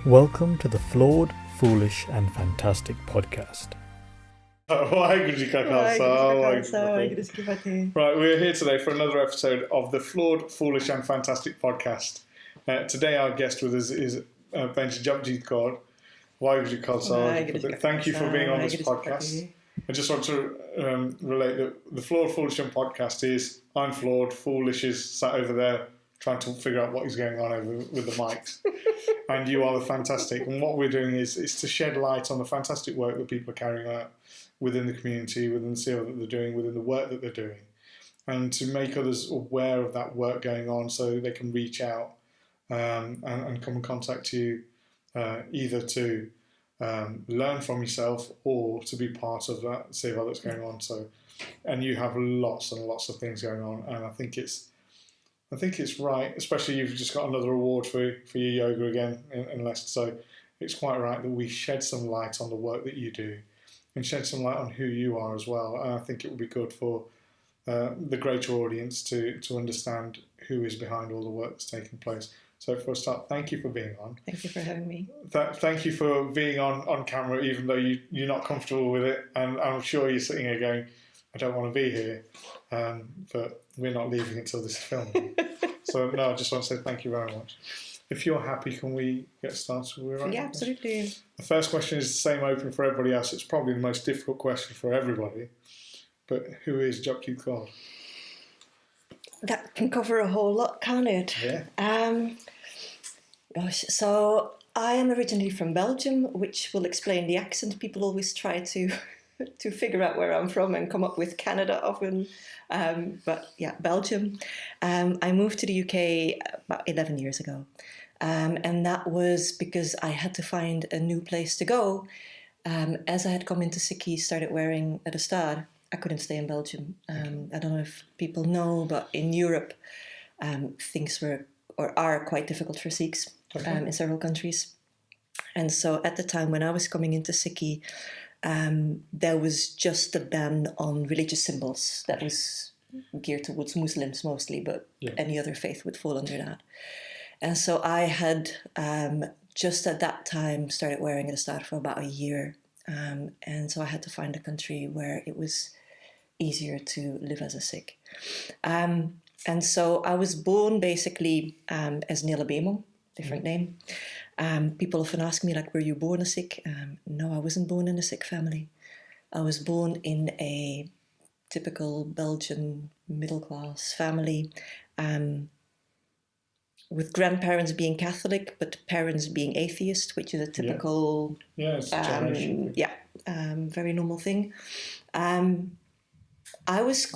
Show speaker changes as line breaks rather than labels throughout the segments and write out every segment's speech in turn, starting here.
Welcome to the Flawed, Foolish and Fantastic podcast.
Right, we're here today for another episode of the Flawed, Foolish and Fantastic podcast. Today our guest with us is Japjeet Kaur. Thank you for being on this podcast. I just want to relate that the Flawed, Foolish and podcast is I'm flawed, foolish is sat over there trying to figure out what is going on over with the mics. And you are the fantastic. And what we're doing is to shed light on the fantastic work that people are carrying out within the community, within the CL that they're doing, within the work that they're doing, and to make others aware of that work going on so they can reach out and come and contact you, either to learn from yourself or to be part of that CL that's going on. So, and you have lots and lots of things going on, and I think it's right, especially you've just got another award for your yoga again in Leicester, so it's quite right that we shed some light on the work that you do and shed some light on who you are as well. And I think it would be good for the greater audience to understand who is behind all the work that's taking place. So for a start, thank you for being on.
Thank you for having me.
Thank you for being on camera, even though you're not comfortable with it. And I'm sure you're sitting here going, I don't want to be here, but we're not leaving until this is filmed. So no, I just want to say thank you very much. If you're happy, can we get started?
Yeah, absolutely.
The first question is the same open for everybody else. It's probably the most difficult question for everybody. But who is Japjeet Kaur?
That can cover a whole lot, can't it?
Yeah.
So I am originally from Belgium, which will explain the accent. People always try to figure out where I'm from and come up with Canada often. But yeah, Belgium. I moved to the UK about 11 years ago. And that was because I had to find a new place to go. As I had come into Sikhi, started wearing a star, I couldn't stay in Belgium. I don't know if people know, but in Europe, things were or are quite difficult for Sikhs in several countries. And so at the time when I was coming into Sikhi, there was just a ban on religious symbols that was geared towards Muslims mostly, but any other faith would fall under that. And so I had just at that time started wearing a star for about a year. And so I had to find a country where it was easier to live as a Sikh. And so I was born basically as Nele Bemong, different name. People often ask me, like, were you born a Sikh? No, I wasn't born in a Sikh family. I was born in a typical Belgian middle-class family, with grandparents being Catholic, but parents being atheist, which is a typical, very normal thing. I was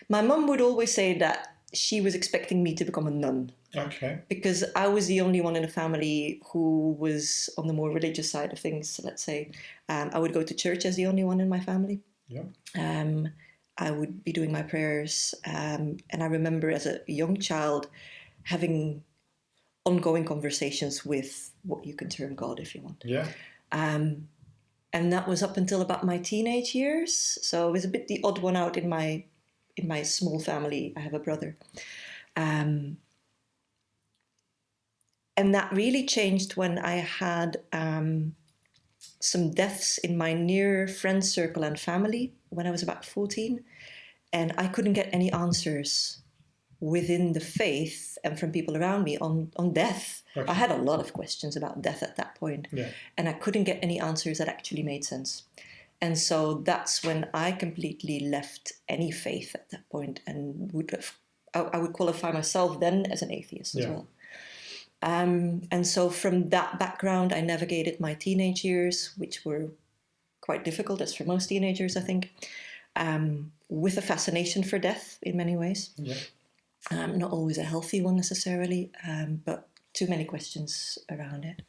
my mum would always say that she was expecting me to become a nun.
Okay.
Because I was the only one in the family who was on the more religious side of things, let's say. I would go to church as the only one in my family.
Yeah.
I would be doing my prayers. And I remember as a young child having ongoing conversations with what you can term God, if you want.
Yeah.
And that was up until about my teenage years. So I was a bit the odd one out in my small family. I have a brother. And that really changed when I had some deaths in my near friend circle and family when I was about 14. And I couldn't get any answers within the faith and from people around me on death. Okay. I had a lot of questions about death at that point. Yeah. And I couldn't get any answers that actually made sense. And so that's when I completely left any faith at that point and I would qualify myself then as an atheist as well. And so from that background, I navigated my teenage years, which were quite difficult, as for most teenagers, I think, with a fascination for death in many ways. Yeah. Not always a healthy one necessarily, but too many questions around it.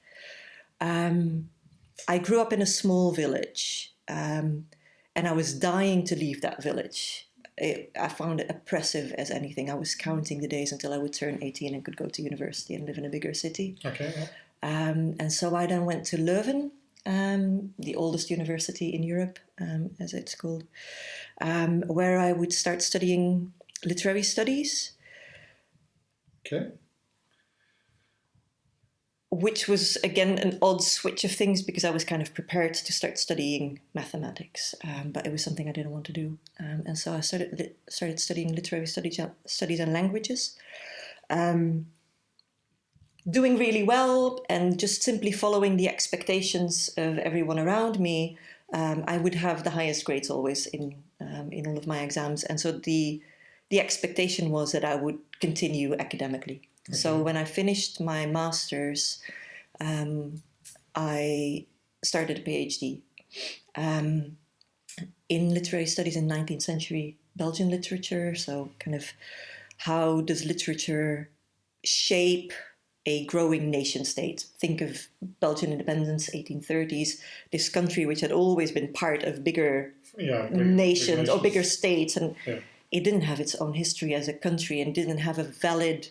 I grew up in a small village, and I was dying to leave that village. I found it oppressive as anything. I was counting the days until I would turn 18 and could go to university and live in a bigger city.
Okay. Yeah.
And so I then went to Leuven, the oldest university in Europe, as it's called, where I would start studying literary studies.
Okay.
which was, again, an odd switch of things because I was kind of prepared to start studying mathematics, but it was something I didn't want to do. And so I started studying literary studies and languages, doing really well and just simply following the expectations of everyone around me. I would have the highest grades always in all of my exams. And so the expectation was that I would continue academically. Okay. So when I finished my master's, I started a PhD in literary studies in 19th century Belgian literature. So kind of how does literature shape a growing nation state? Think of Belgian independence, 1830s, this country which had always been part of bigger nations or bigger states, and it didn't have its own history as a country and didn't have a valid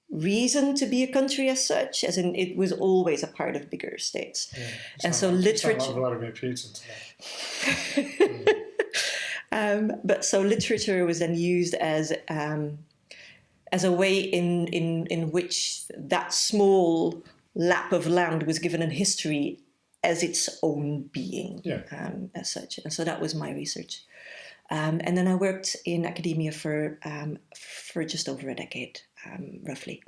reason to be a country as such, as in it was always a part of bigger states. Yeah. And so literature...
Like Vladimir Putin today.
But so literature was then used as a way in which that small lap of land was given a history as its own being, as such. And so that was my research. And then I worked in academia for just over a decade, roughly.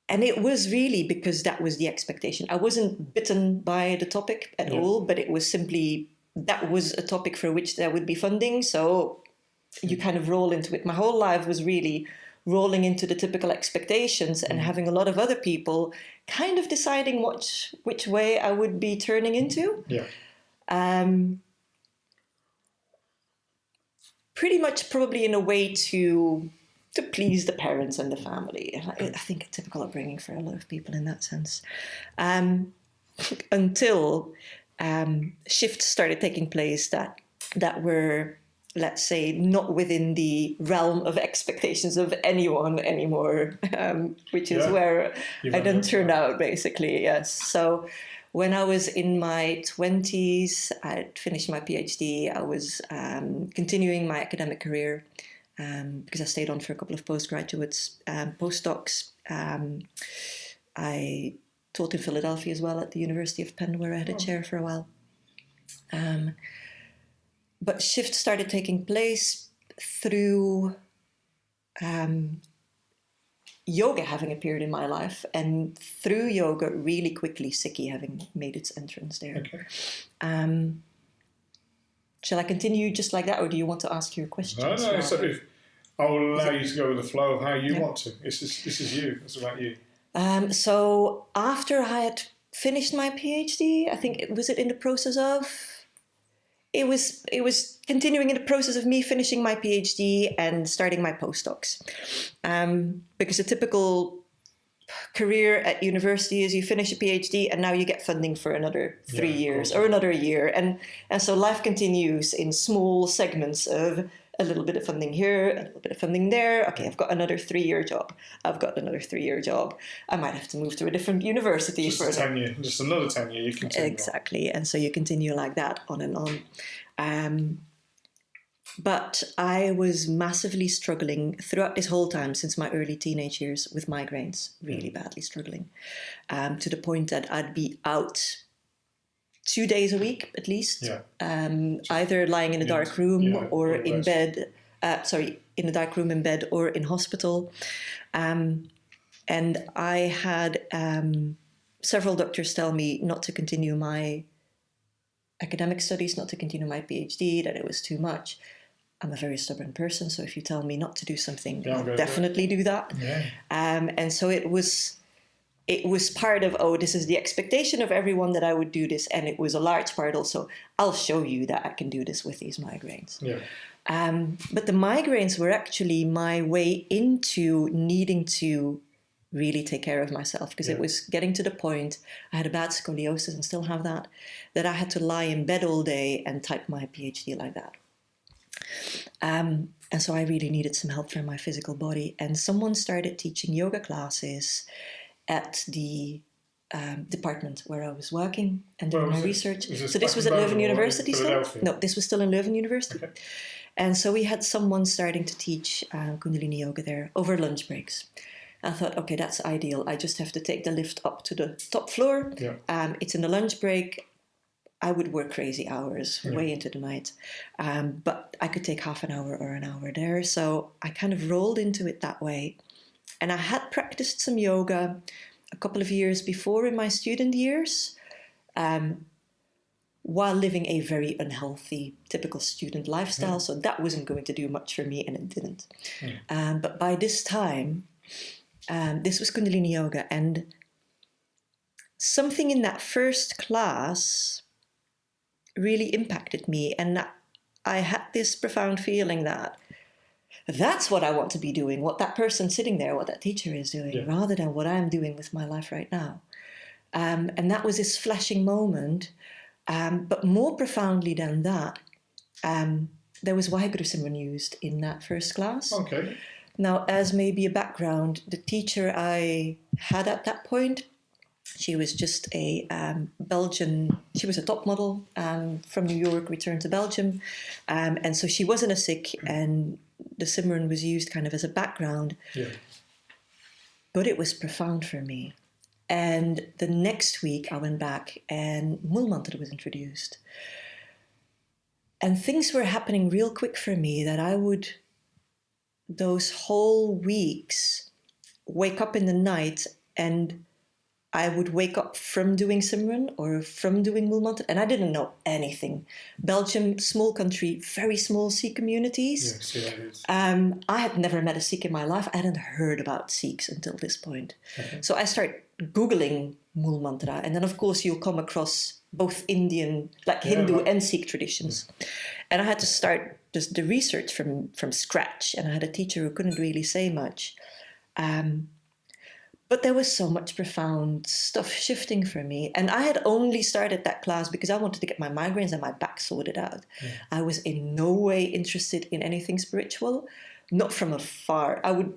And it was really because that was the expectation. I wasn't bitten by the topic at all, but it was simply, that was a topic for which there would be funding. So you kind of roll into it. My whole life was really rolling into the typical expectations and having a lot of other people kind of deciding which way I would be turning into. Pretty much probably in a way to please the parents and the family. I think a typical upbringing for a lot of people in that sense. Until shifts started taking place that were, let's say, not within the realm of expectations of anyone anymore, which is where I then turned out, basically, yes. So when I was in my 20s, I'd finished my PhD. I was continuing my academic career because I stayed on for a couple of postgraduates, postdocs. I taught in Philadelphia as well at the University of Penn, where I had a chair for a while. But shifts started taking place through yoga having appeared in my life, and through yoga really quickly Sikhi having made its entrance there. Okay. Shall I continue just like that, or do you want to ask your questions?
No, I will allow you to go with the flow of how you want to. This is you. It's about you.
So after I had finished my PhD, I think it in the process of... It was continuing in the process of me finishing my PhD and starting my postdocs. Because a typical career at university is you finish a PhD and now you get funding for another 3 years or another year. And so life continues in small segments of a little bit of funding here, a little bit of funding there. Okay, I've got another 3-year job. I've got another 3-year job. I might have to move to a different university.
Just another 10 year, you continue.
Exactly, and so you continue like that on and on. But I was massively struggling throughout this whole time since my early teenage years with migraines, really badly struggling, to the point that I'd be out 2 days a week at least, either lying in a dark room or in bed, in a dark room in bed or in hospital. And I had several doctors tell me not to continue my academic studies, not to continue my PhD, that it was too much. I'm a very stubborn person, so if you tell me not to do something, I'll definitely do that. Yeah. And so it was part of, this is the expectation of everyone that I would do this. And it was a large part also, I'll show you that I can do this with these migraines. Yeah. But the migraines were actually my way into needing to really take care of myself, because it was getting to the point, I had a bad scoliosis and still have that I had to lie in bed all day and type my PhD like that. And so I really needed some help from my physical body. And someone started teaching yoga classes at the department where I was working and doing my research. So this was at Leuven University still? No, this was still in Leuven University. Okay. And so we had someone starting to teach Kundalini Yoga there over lunch breaks. I thought, okay, that's ideal. I just have to take the lift up to the top floor.
Yeah.
It's in the lunch break. I would work crazy hours, way into the night. But I could take half an hour or an hour there. So I kind of rolled into it that way. And I had practiced some yoga a couple of years before in my student years, while living a very unhealthy, typical student lifestyle. So that wasn't going to do much for me, and it didn't. But by this time, this was Kundalini Yoga, and something in that first class really impacted me, and I had this profound feeling that that's what I want to be doing, what that person sitting there, what that teacher is doing, rather than what I'm doing with my life right now. And that was this flashing moment. But more profoundly than that, there was Waheguru Simran used in that first class.
Okay.
Now, as maybe a background, the teacher I had at that point, she was just a Belgian, she was a top model from New York, returned to Belgium. And so she wasn't a Sikh, and the Simran was used kind of as a background.
Yeah.
But it was profound for me. And the next week I went back and Mool Mantra was introduced. And things were happening real quick for me that I would, those whole weeks, wake up in the night and I would wake up from doing Simran or from doing Mool Mantra, and I didn't know anything. Belgium, small country, very small Sikh communities.
Yes, yeah, it is.
I had never met a Sikh in my life. I hadn't heard about Sikhs until this point.
Okay.
So I start Googling Mool Mantra, and then of course you'll come across both Indian, like Hindu and Sikh traditions. And I had to start just the research from scratch, and I had a teacher who couldn't really say much. But there was so much profound stuff shifting for me. And I had only started that class because I wanted to get my migraines and my back sorted out. Yeah. I was in no way interested in anything spiritual, not from afar. I would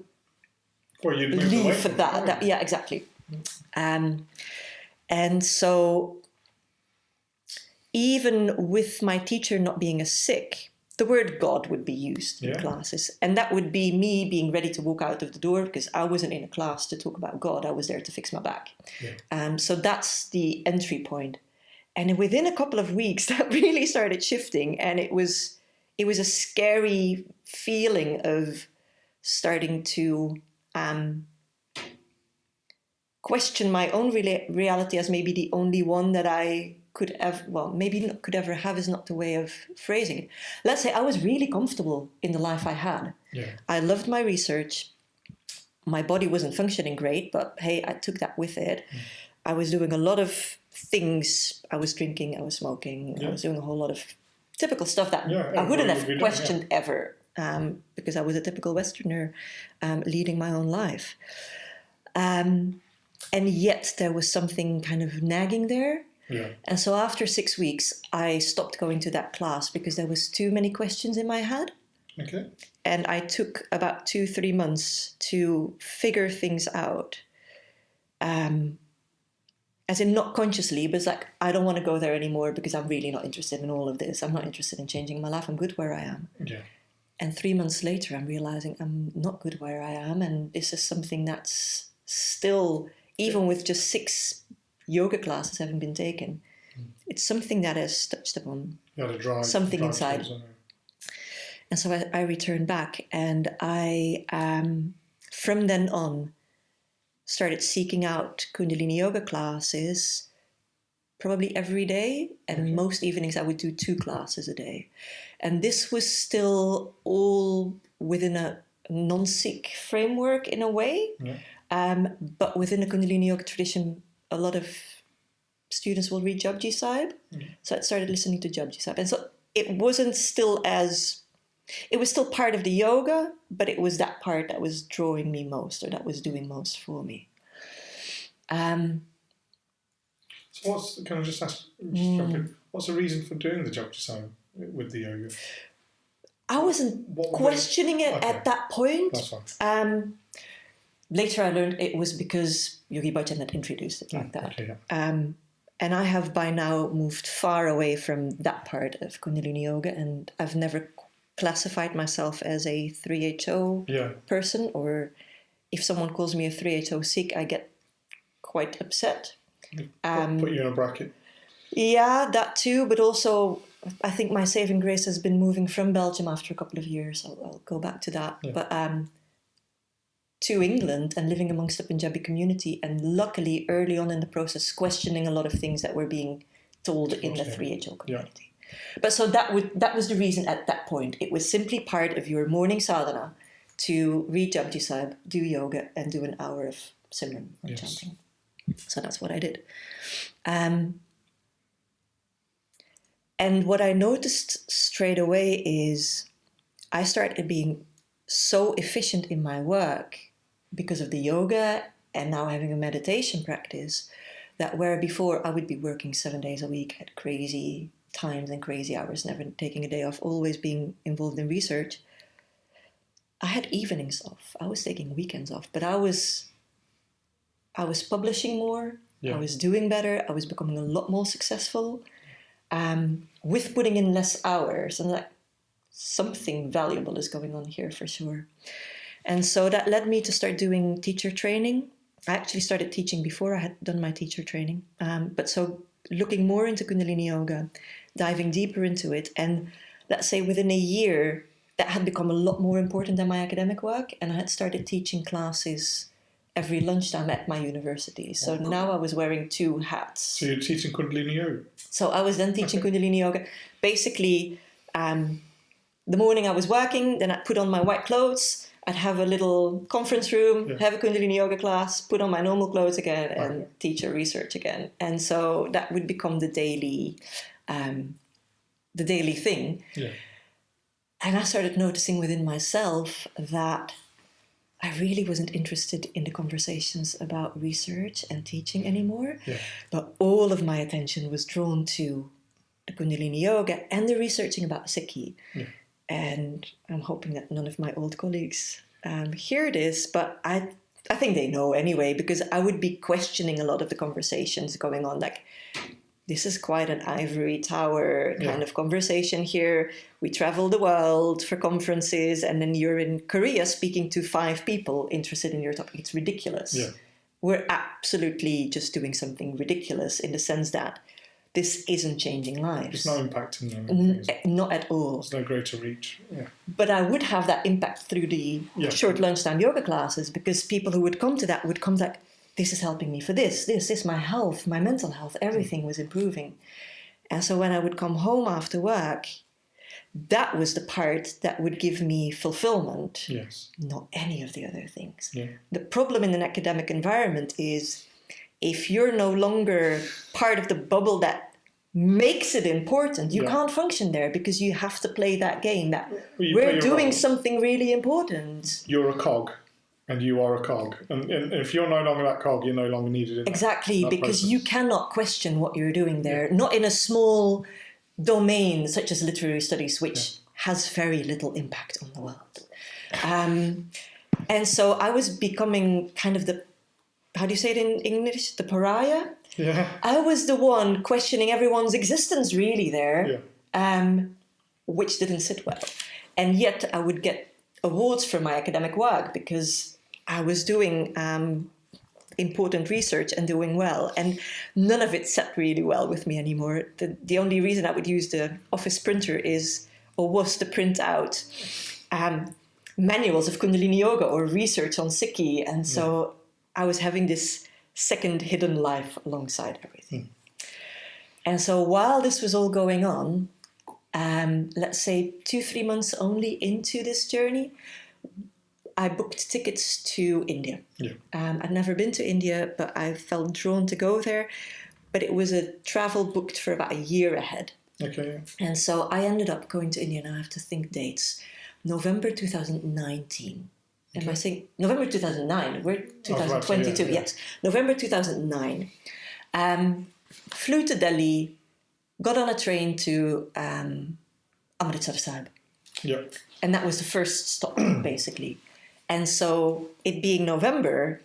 leave for that. Yeah, exactly. And so even with my teacher not being a Sikh, the word God would be used in classes. And that would be me being ready to walk out of the door because I wasn't in a class to talk about God. I was there to fix my back. Yeah. So that's the entry point. And within a couple of weeks, that really started shifting. And it was a scary feeling of starting to question my own reality as maybe the only one that I could ever, well, maybe not could ever have is not the way of phrasing it. Let's say I was really comfortable in the life I had. Yeah. I loved my research. My body wasn't functioning great, but hey, I took that with it. I was doing a lot of things. I was drinking, I was smoking, I was doing a whole lot of typical stuff that I wouldn't have questioned ever because I was a typical Westerner leading my own life. And yet there was something kind of nagging there. Yeah. And so after 6 weeks, I stopped going to that class because there was too many questions in my head. Okay. And I took about 2-3 months to figure things out. As in not consciously, but it's like, I don't want to go there anymore because I'm really not interested in all of this. I'm not interested in changing my life. I'm good where I am. Yeah. And 3 months later, I'm realizing I'm not good where I am. And this is something that's still, even with just 6 yoga classes having been taken, it's something that has touched upon something inside. And so I returned back, and I, from then on, started seeking out Kundalini Yoga classes probably every day, and most evenings I would do 2 classes a day. And this was still all within a non-Sikh framework in a way, but within the Kundalini Yoga tradition, a lot of students will read Japjeet Sahib. So I started listening to Japjeet Sahib. And so it wasn't still as, it was still part of the yoga, but it was that part that was drawing me most, or that was doing most for me.
So can I just ask, what's the reason for doing the Japjeet Sahib with the yoga?
I wasn't questioning it at that point.
That's fine.
Later I learned it was because Yogi Bhajan had introduced it like that. Okay, yeah. And I have by now moved far away from that part of Kundalini Yoga, and I've never classified myself as a 3HO person or if someone calls me a 3HO Sikh, I get quite upset.
Put you in a bracket.
Yeah, that too, but also I think my saving grace has been moving from Belgium after a couple of years. I'll go back to that.
Yeah.
But to England and living amongst the Punjabi community, and luckily early on in the process questioning a lot of things that were being told in the 3HO community. But so that was the reason at that point. It was simply part of your morning sadhana to read Japji Sahib, do yoga, and do an hour of Simran or chanting. So that's what I did. And what I noticed straight away is I started being so efficient in my work because of the yoga and now having a meditation practice, that where before I would be working 7 days a week at crazy times and crazy hours, never taking a day off, always being involved in research, I had evenings off. I was taking weekends off, but I was publishing more. I was doing better. I was becoming a lot more successful with putting in less hours. And like, something valuable is going on here for sure. And so that led me to start doing teacher training. I actually started teaching before I had done my teacher training. But so looking more into Kundalini Yoga, diving deeper into it. And let's say within a year, that had become a lot more important than my academic work. And I had started teaching classes every lunchtime at my university. So now I was wearing two hats.
So you're teaching Kundalini Yoga?
So I was then teaching Kundalini Yoga. Basically, the morning I was working, then I'd put on my white clothes, I'd have a little conference room, have a Kundalini Yoga class, put on my normal clothes again, and teach a research again. And so that would become the daily thing. Yeah. And I started noticing within myself that I really wasn't interested in the conversations about research and teaching anymore. Yeah. But all of my attention was drawn to the Kundalini Yoga and the researching about Sikhi. Yeah. And I'm hoping that none of my old colleagues hear this, but I think they know anyway, because I would be questioning a lot of the conversations going on. Like, this is quite an ivory tower kind of conversation here. We travel the world for conferences, and then you're in Korea speaking to 5 people interested in your topic. It's ridiculous. Yeah. We're absolutely just doing something ridiculous in the sense that this isn't changing lives.
It's not impacting them.
Not at all.
There's no greater reach. Yeah.
But I would have that impact through the short lunchtime yoga classes, because people who would come to that would come like, this is helping me for this, my health, my mental health, everything was improving. And so when I would come home after work, that was the part that would give me fulfillment, not any of the other things. Yeah. The problem in an academic environment is if you're no longer part of the bubble that makes it important, you can't function there, because you have to play that game that we're doing something really important.
You're a cog. And you are a cog. And if you're no longer that cog, you're no longer needed in
Exactly,
that
because
process.
you cannot question what you're doing there. Not in a small domain such as literary studies, which has very little impact on the world. And so I was becoming kind of the, how do you say it in English? The pariah? Yeah. I was the one questioning everyone's existence really there, which didn't sit well. And yet I would get awards for my academic work because I was doing important research and doing well, and none of it sat really well with me anymore. The only reason I would use the office printer was to print out manuals of Kundalini Yoga or research on Sikhi, and so I was having this second hidden life alongside everything. And so while this was all going on, let's say 2-3 months only into this journey, I booked tickets to India. Yeah. I'd never been to India, but I felt drawn to go there. But it was a travel booked for about a year ahead. Okay. And so I ended up going to India. Now I have to think dates. November 2019. Okay. Am I saying November 2009? We're 2022. Yes, November 2009. Flew to Delhi. Got on a train to Amritsar Sahib. Yeah. And that was the first stop, basically. And so, it being November,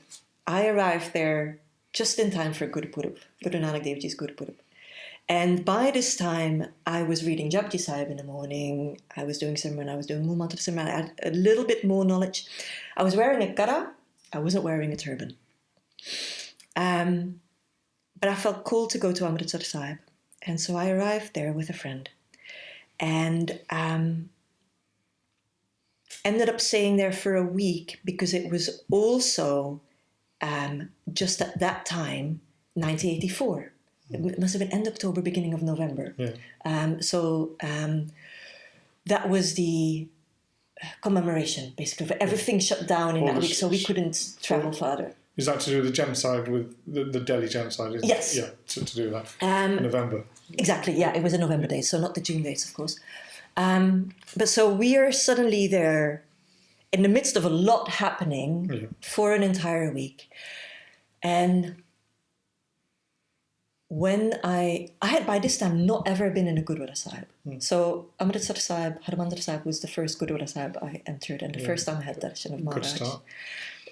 I arrived there just in time for Guru Purab, Guru Nanak Dev Ji's Guru Purab. And by this time, I was reading Japji Sahib in the morning. I was doing Simran. I was doing Mulmantra Simran. I had a little bit more knowledge. I was wearing a kara, I wasn't wearing a turban. But I felt called to go to Amritsar Sahib. And so I arrived there with a friend and ended up staying there for a week because it was also just at that time, 1984. It must have been end October, beginning of November.
Yeah.
That was the commemoration, basically, for everything shut down in that week, so we couldn't travel further.
Is that to do with the genocide, with the Delhi genocide? Isn't
Yes.
it? Yeah, to do that. November.
Exactly, yeah, it was a November date, so not the June dates, of course. But so we are suddenly there in the midst of a lot happening for an entire week. And when I had by this time not ever been in a Gurdwara Sahib. So Amritsar Sahib, Harmandir Sahib was the first Gurdwara Sahib I entered, and the first time I had darshan of Maharaj.
Good start.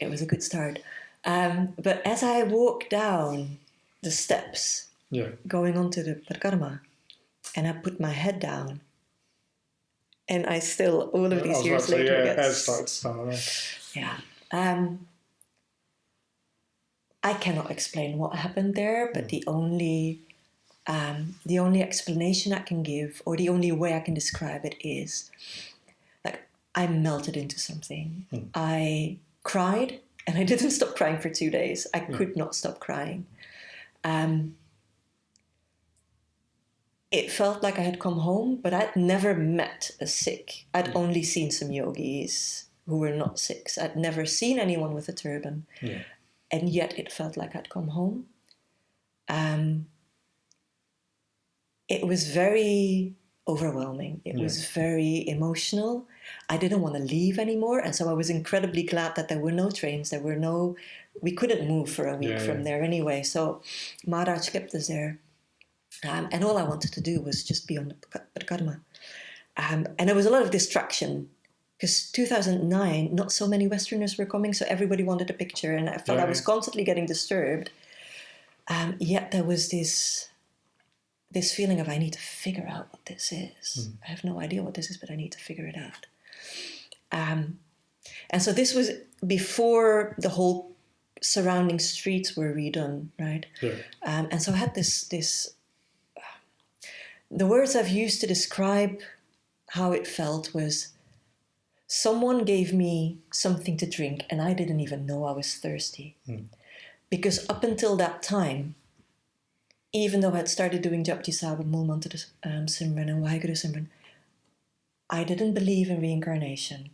It was a good start. But as I walked down the steps, going onto the parikrama, and I put my head down, and I still, all of these years later,
hair started to stand around.
Yeah. I cannot explain what happened there, but the only explanation I can give, or the only way I can describe it, is like I melted into something. I cried, and I didn't stop crying for 2 days. I could not stop crying. It felt like I had come home, but I'd never met a Sikh. I'd only seen some yogis who were not Sikhs. I'd never seen anyone with a turban. And yet it felt like I'd come home. It was very overwhelming. It was very emotional. I didn't want to leave anymore. And so I was incredibly glad that there were no trains. We couldn't move for a week from there anyway. So Maharaj kept us there. And all I wanted to do was just be on the parikrama. And there was a lot of distraction. Because 2009, not so many Westerners were coming, so everybody wanted a picture, and I felt I was constantly getting disturbed. Yet there was this feeling of, I need to figure out what this is. I have no idea what this is, but I need to figure it out. And so this was before the whole surrounding streets were redone, right? And so I had this. The words I've used to describe how it felt was, someone gave me something to drink and I didn't even know I was thirsty. Because up until that time, even though I had started doing Japji Sahib and Mool Mantra Simran and Waheguru Simran, I didn't believe in reincarnation.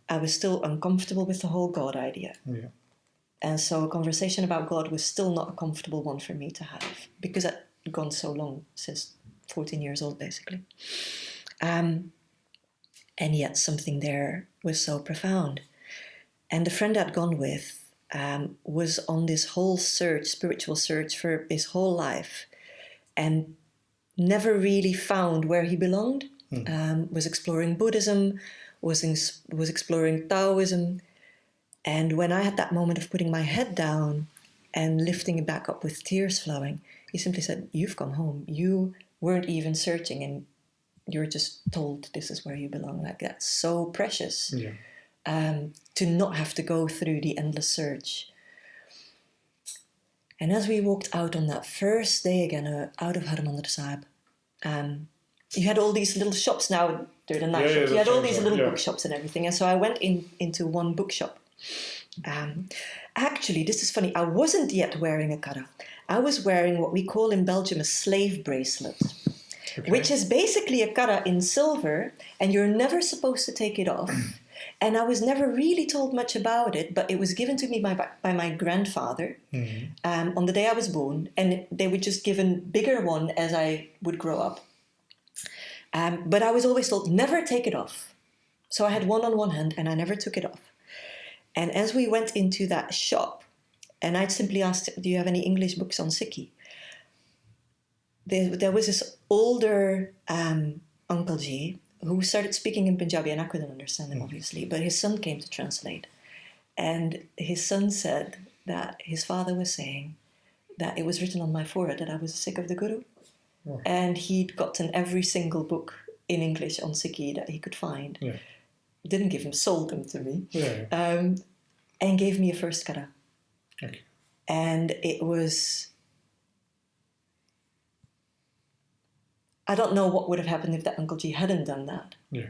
I was still uncomfortable with the whole God idea. And so a conversation about God was still not a comfortable one for me to have, because I'd gone so long, since 14 years old, basically. And yet something there was so profound. And the friend I'd gone with was on this whole search, spiritual search, for his whole life, and never really found where he belonged. Was exploring Buddhism, was exploring Taoism. And when I had that moment of putting my head down and lifting it back up with tears flowing, he simply said, "You've come home. You weren't even searching, and you're just told this is where you belong." Like, that's so precious. To not have to go through the endless search. And as we walked out on that first day again, out of Harmandir Sahib, you had all these little shops. Now they're the night shops. You had all these little bookshops and everything. And so I went into one bookshop. Actually, this is funny. I wasn't yet wearing a kara. I was wearing what we call in Belgium a slave bracelet. Which is basically a kara in silver, and you're never supposed to take it off. And I was never really told much about it, but it was given to me by my grandfather on the day I was born, and they were just given bigger one as I would grow up. But I was always told, never take it off. So I had one on one hand, and I never took it off. And as we went into that shop, and I'd simply asked, "Do you have any English books on Sikhi?" There was this older Uncle G who started speaking in Punjabi, and I couldn't understand him, obviously, but his son came to translate. And his son said that his father was saying that it was written on my forehead that I was a Sikh of the Guru. And he'd gotten every single book in English on Sikhi that he could find. Didn't give him, sold them to me. and gave me a first kara.
Okay.
And it was... I don't know what would have happened if that Uncle G hadn't done that.
Yeah.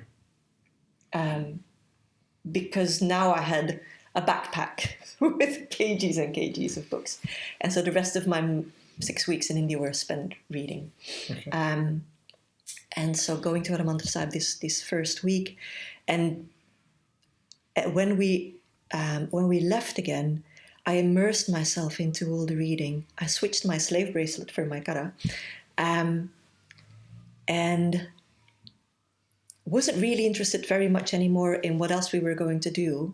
Because now I had a backpack with kgs and kgs of books. And so the rest of my 6 weeks in India were spent reading.
Okay.
And so going to Harimandir Sahib this first week, and when we left again, I immersed myself into all the reading. I switched my slave bracelet for my kara, and wasn't really interested very much anymore in what else we were going to do.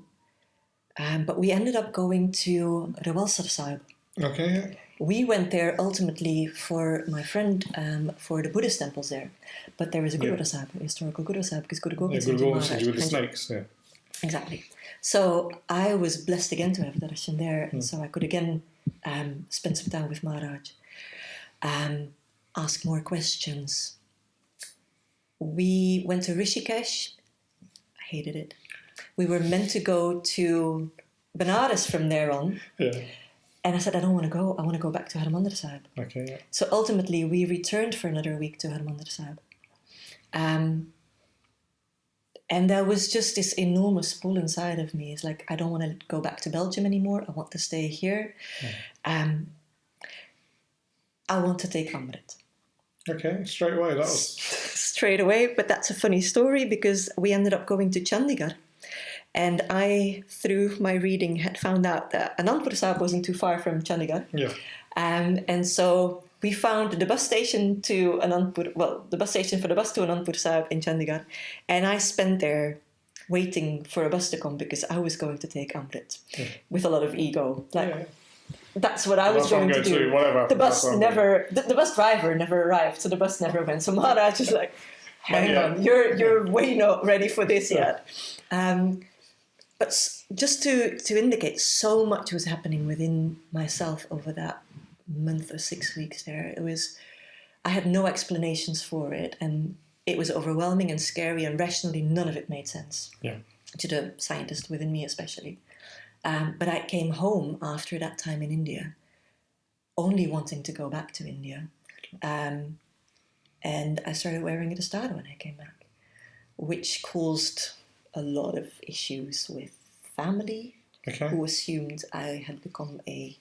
But we ended up going to Rebozo Sahib.
Okay, yeah.
We went there ultimately for my friend for the Buddhist temples there. But there is a Gurdwara Sahib, a historical Gurdwara Sahib, because Guru Gobind Singh
Guru
Maharaj.
Gobind Singh with the snakes, yeah.
Exactly. So I was blessed again to have darshan there, and so I could again spend some time with Maharaj, ask more questions. We went to Rishikesh. I hated it. We were meant to go to Benares from there on.
Yeah.
And I said, I don't want to go. I want to go back to Harimandir Sahib.
Okay, yeah.
So ultimately, we returned for another week to Harimandir Sahib. And there was just this enormous pull inside of me. It's like, I don't want to go back to Belgium anymore. I want to stay here. I want to take Amrit.
Okay, straight away. That was...
Straight away. But that's a funny story because we ended up going to Chandigarh. And I, through my reading, had found out that Anandpur Sahib wasn't too far from Chandigarh.
Yeah.
And so we found the bus station to Anandpur, well, the bus station for the bus to Anandpur Sahib in Chandigarh. And I spent there waiting for a bus to come because I was going to take Amrit with a lot of ego. Like, that's what I was going to do.
Whatever.
The bus the bus driver never arrived, so the bus never went. So Maharaj was like, hang on, you're way not ready for this yet. But just to indicate, so much was happening within myself over that month or 6 weeks there. I had no explanations for it, and it was overwhelming and scary, and rationally none of it made sense.
Yeah.
To the scientist within me especially. But I came home after that time in India, only wanting to go back to India. And I started wearing a dastada when I came back, which caused a lot of issues with family, who assumed I had become a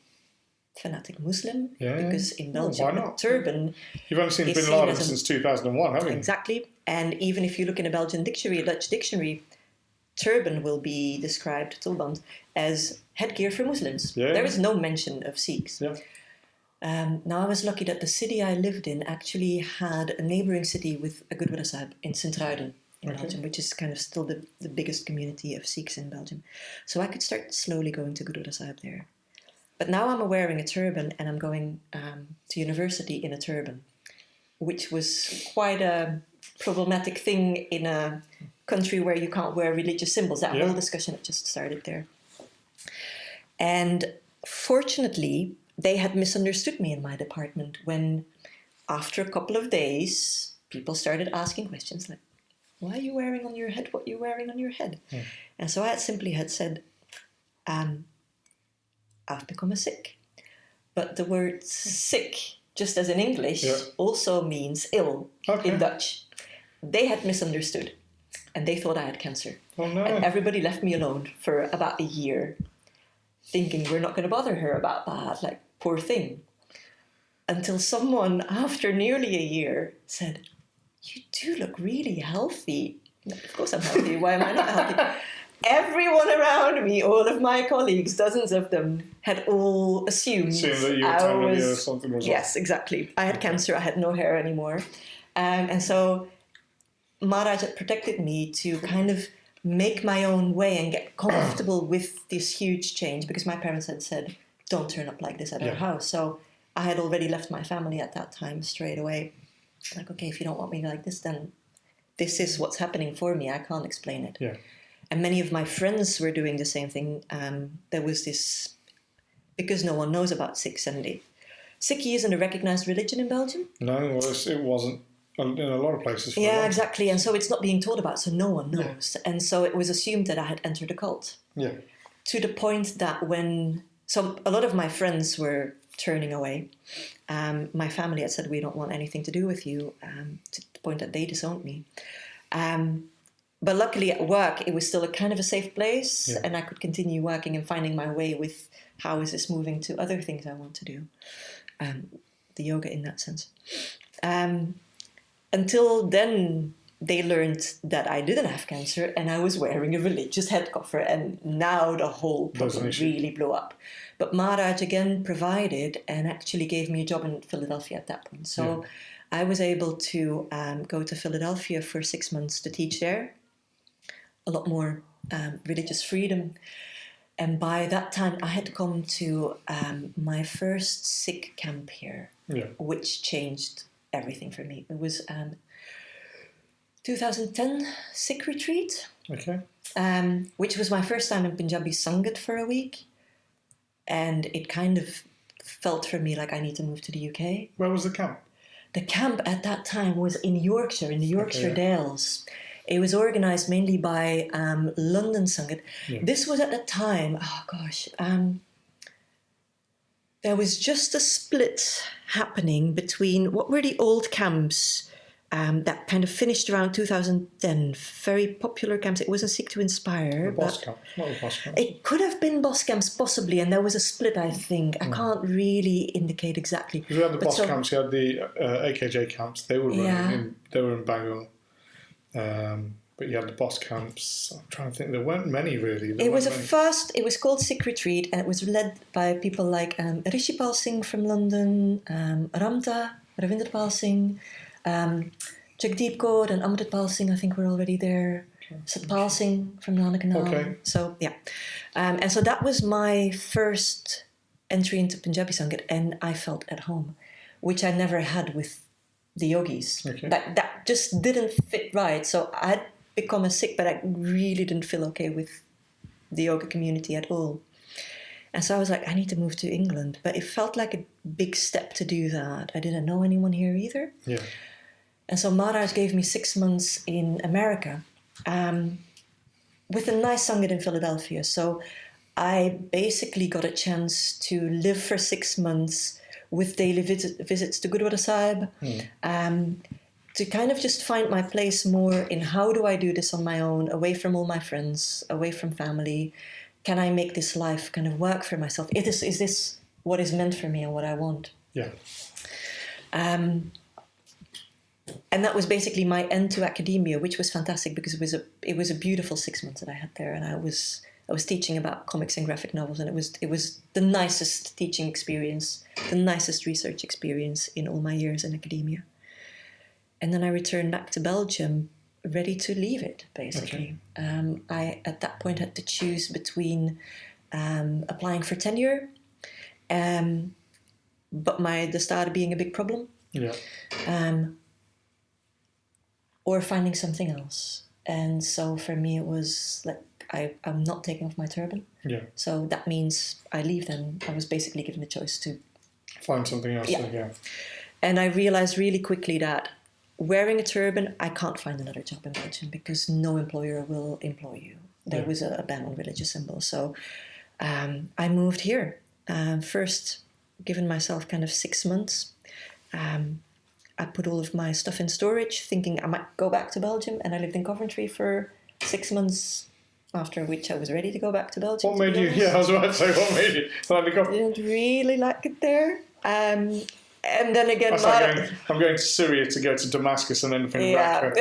fanatic Muslim, because in Belgium, turban...
You've only seen Bin Laden since 2001, haven't you?
Exactly. And even if you look in a Belgian dictionary, a Dutch dictionary, turban will be described, tulband, as headgear for Muslims. Yeah. There is no mention of Sikhs.
Yeah.
Now, I was lucky that the city I lived in actually had a neighbouring city with a Gurdwara Sahib in Sint-Truiden in Belgium, which is kind of still the biggest community of Sikhs in Belgium. So I could start slowly going to Gurdwara Sahib there. But now I'm wearing a turban and I'm going to university in a turban, which was quite a problematic thing in a country where you can't wear religious symbols. That whole discussion had just started there. And fortunately, they had misunderstood me in my department when, after a couple of days, people started asking questions like, why are you wearing on your head what you're wearing on your head? Yeah. And so I simply had said, I've become a Sikh. But the word Sikh, just as in English, also means ill in Dutch. They had misunderstood, and they thought I had cancer.
Oh, no.
And everybody left me alone for about a year, thinking we're not going to bother her about that, like, poor thing. Until someone, after nearly a year, said, you do look really healthy. Of course I'm healthy. Why am I not healthy? Everyone around me, all of my colleagues, dozens of them, had all assumed
that you were something was
Yes, exactly. I had cancer. I had no hair anymore. And so Maharaj had protected me to kind of make my own way and get comfortable with this huge change, because my parents had said, don't turn up like this at our house. So I had already left my family at that time straight away. Like, okay, if you don't want me like this, then this is what's happening for me. I can't explain it.
Yeah.
And many of my friends were doing the same thing. There was this, because no one knows about Sikhs, and Sikhi isn't a recognised religion in Belgium.
No, it wasn't in a lot of places.
Exactly. And so it's not being taught about, so no one knows. Yeah. And so it was assumed that I had entered a cult.
Yeah.
to the point that so a lot of my friends were turning away. My family had said, we don't want anything to do with you, to the point that they disowned me. But luckily at work, it was still a kind of a safe place, and I could continue working and finding my way with how is this moving to other things I want to do. The yoga in that sense. Until then, they learned that I didn't have cancer and I was wearing a religious head cover, and now the whole problem really blew up. But Maharaj again provided and actually gave me a job in Philadelphia at that point. So I was able to go to Philadelphia for 6 months to teach there. A lot more religious freedom. And by that time, I had to come to my first Sikh camp here, which changed everything for me. It was 2010 Sikh retreat, which was my first time in Punjabi Sangat for a week. And it kind of felt for me like I need to move to the UK.
Where was the camp?
The camp at that time was in Yorkshire, in the Yorkshire Dales. It was organised mainly by London Sangat. Yeah. This was at the time, there was just a split happening between what were the old camps that kind of finished around 2010. Very popular camps. It wasn't Sikh to Inspire.
The Boss camp. Not the Boss camp.
It could have been Boss camps, possibly, and there was a split, I think. I can't really indicate exactly.
Because we had the Boss camps, you had the AKJ camps. They were running they were in Bangor. But you had the Boss camps. I'm trying to think. There weren't many, really. It
was called Sikh Retreat, and it was led by people like Rishipal Singh from London, Ravinderpal Singh, Japjeet Kaur and Amritpal Singh, I think, were already there. Satpal Singh from Nanakanal.
Okay.
So, yeah. And so that was my first entry into Punjabi Sangat, and I felt at home, which I never had with the yogis.
Okay.
That just didn't fit right. So I had become a Sikh, but I really didn't feel okay with the yoga community at all. And so I was like, I need to move to England. But it felt like a big step to do that. I didn't know anyone here either.
Yeah.
And so Maharaj gave me 6 months in America with a nice Sangat in Philadelphia. So I basically got a chance to live for 6 months with daily visits to Gurdwara Sahib, to kind of just find my place more in how do I do this on my own, away from all my friends, away from family. Can I make this life kind of work for myself? Is this what is meant for me and what I want?
Yeah.
And that was basically my end to academia, which was fantastic because it was a beautiful 6 months that I had there, and I was teaching about comics and graphic novels, and it was the nicest teaching experience, the nicest research experience in all my years in academia. And then I returned back to Belgium, ready to leave it, basically. Okay. I, at that point, had to choose between applying for tenure, but the started being a big problem, or finding something else. And so for me, it was like, I'm not taking off my turban.
Yeah.
So that means I leave then. I was basically given the choice to
find something else. Yeah.
And I realized really quickly that wearing a turban, I can't find another job in Belgium because no employer will employ you. There was a ban on religious symbols. So I moved here. First, given myself kind of 6 months. I put all of my stuff in storage, thinking I might go back to Belgium. And I lived in Coventry for 6 months, after which I was ready to go back to Belgium.
What made you? Yeah, I was about to say, what made you?
I didn't really like it there. And then again,
I'm going to Syria to go to Damascus and then from Raqqa.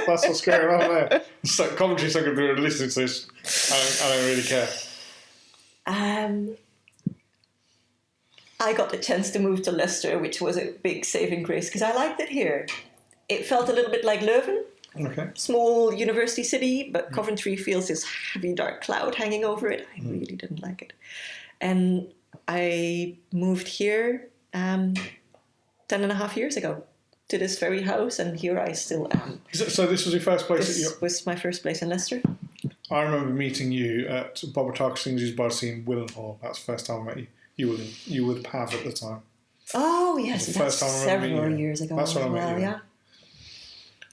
That's what's going on there. It's like Coventry, so I'm going to listen to this. I don't really care.
I got the chance to move to Leicester, which was a big saving grace because I liked it here. It felt a little bit like Leuven.
Okay.
Small university city, but Coventry feels this heavy dark cloud hanging over it. I really didn't like it. And I moved here 10.5 years ago to this very house, and here I still am.
So this was your first place?
This was my first place in Leicester.
I remember meeting you at Bobber Singh's Body in Willenhall. That's the first time I met you. You were the Pav at the time.
Oh, yes.
That's the first time I remember
several years ago.
That's when I met you.
Yeah.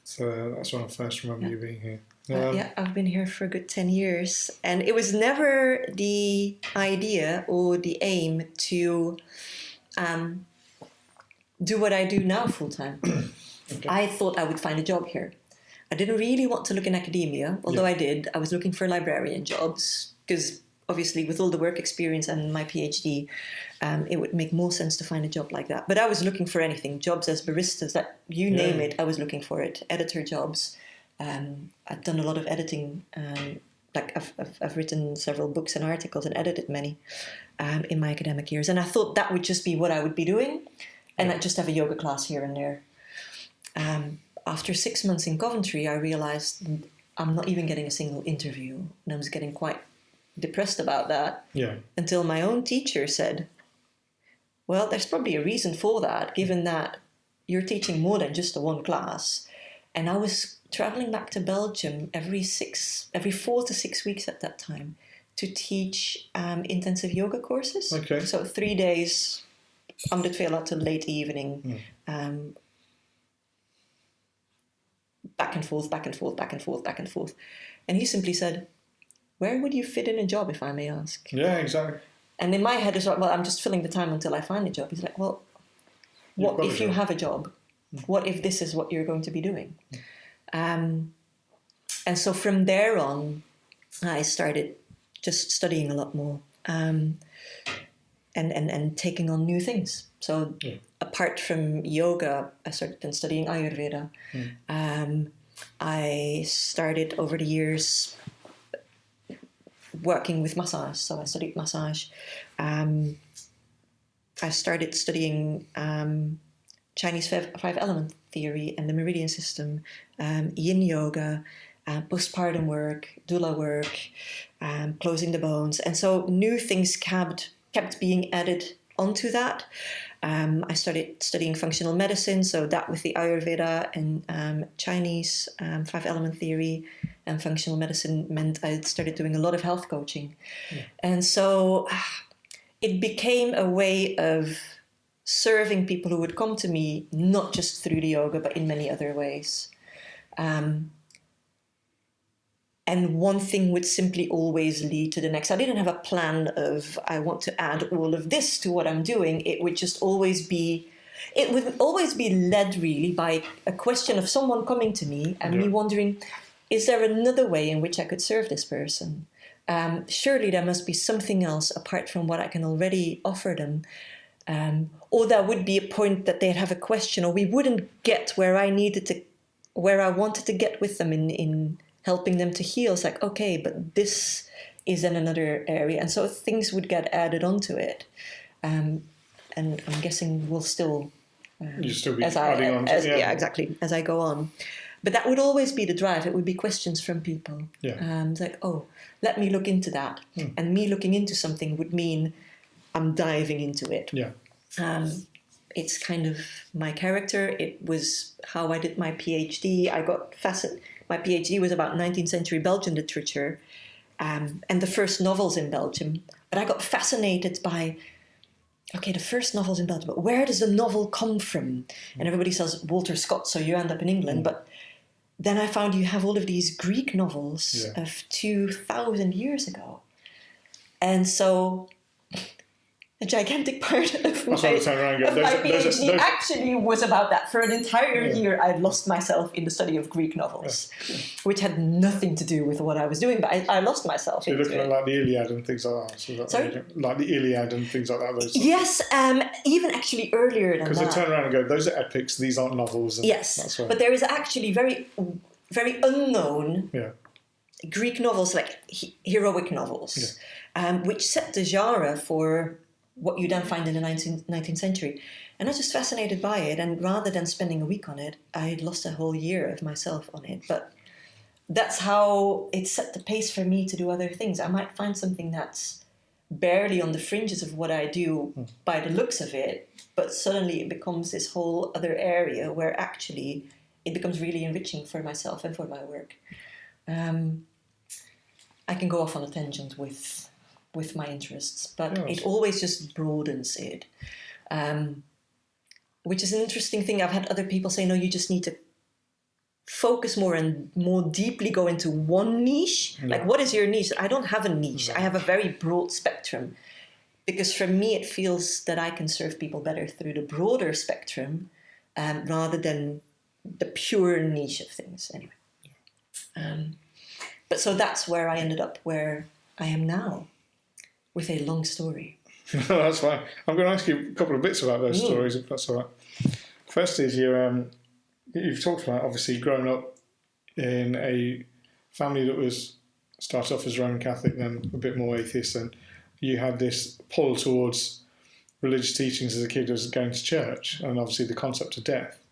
So that's when I first remember you being here.
Yeah, I've been here for a good 10 years. And it was never the idea or the aim to do what I do now full time. Okay. I thought I would find a job here. I didn't really want to look in academia, although I did. I was looking for librarian jobs because obviously with all the work experience and my PhD, it would make more sense to find a job like that. But I was looking for anything, jobs as baristas, that you name it, I was looking for it. Editor jobs. I've done a lot of editing. Like I've written several books and articles and edited many in my academic years. And I thought that would just be what I would be doing. And I'd just have a yoga class here and there. After 6 months in Coventry, I realized I'm not even getting a single interview. And I was getting quite depressed about that. Yeah. Until my own teacher said, well, there's probably a reason for that, given that you're teaching more than just the one class. And I was traveling back to Belgium every 4 to 6 weeks at that time to teach intensive yoga courses. Okay. So 3 days, om de 2 till late evening. Back and forth, back and forth, back and forth, back and forth. And he simply said, where would you fit in a job, if I may ask? Yeah, exactly. And in my head, it's like, well, I'm just filling the time until I find a job. He's like, well, what if you have a job? What if this is what you're going to be doing? And so from there on, I started just studying a lot more and taking on new things. So apart from yoga, I started then studying Ayurveda. I started over the years working with massage. So I studied massage. I started studying Chinese five element theory and the meridian system, Yin Yoga, postpartum work, doula work, closing the bones. And so new things kept being added onto that. I started studying functional medicine, so that with the Ayurveda and Chinese five element theory and functional medicine meant I started doing a lot of health coaching. Yeah. And so it became a way of serving people who would come to me, not just through the yoga, but in many other ways. And one thing would simply always lead to the next. I didn't have a plan of, I want to add all of this to what I'm doing. It would always be led really by a question of someone coming to me and me wondering, is there another way in which I could serve this person? Surely there must be something else apart from what I can already offer them. Or there would be a point that they'd have a question, or we wouldn't get where I wanted to get with them in helping them to heal. It's like, okay, but this is in another area. And so things would get added onto it. And I'm guessing we'll still... You'll still be adding on to it. Yeah, exactly, as I go on. But that would always be the drive. It would be questions from people. Yeah. It's like, oh, let me look into that. And me looking into something would mean I'm diving into it. Yeah. It's kind of my character. It was how I did my PhD. I got fascinated. My PhD was about 19th century Belgian literature and the first novels in Belgium. But I got fascinated by, okay, the first novels in Belgium, but where does the novel come from? And everybody says Walter Scott, so you end up in England. But then I found you have all of these Greek novels of 2,000 years ago. And so a gigantic part of my PhD actually was about that. For an entire year, I lost myself in the study of Greek novels, which had nothing to do with what I was doing, but I lost myself into it. So you're looking at like the Iliad and things like that? So sorry? Like the Iliad and things like that? Yes, even actually earlier than that. Because they turn around and go, those are epics, these aren't novels. And yes, but there is actually very, very unknown Greek novels, like heroic novels, which set the genre for what you then find in the 19th century. And I was just fascinated by it. And rather than spending a week on it, I had lost a whole year of myself on it. But that's how it set the pace for me to do other things. I might find something that's barely on the fringes of what I do by the looks of it, but suddenly it becomes this whole other area where actually it becomes really enriching for myself and for my work. I can go off on a tangent with my interests, but it always just broadens it, which is an interesting thing. I've had other people say, no, you just need to focus more and more deeply go into one niche.
Yeah.
Like, what is your niche? I don't have a niche.
Right.
I have a very broad spectrum. Because for me, it feels that I can serve people better through the broader spectrum rather than the pure niche of things. Anyway. But so that's where I ended up where I am now, with a long story.
That's fine. I'm going to ask you a couple of bits about those stories, if that's all right. First is you've talked about, obviously, growing up in a family that was started off as Roman Catholic, then a bit more atheist, and you had this pull towards religious teachings as a kid, as going to church, and obviously the concept of death.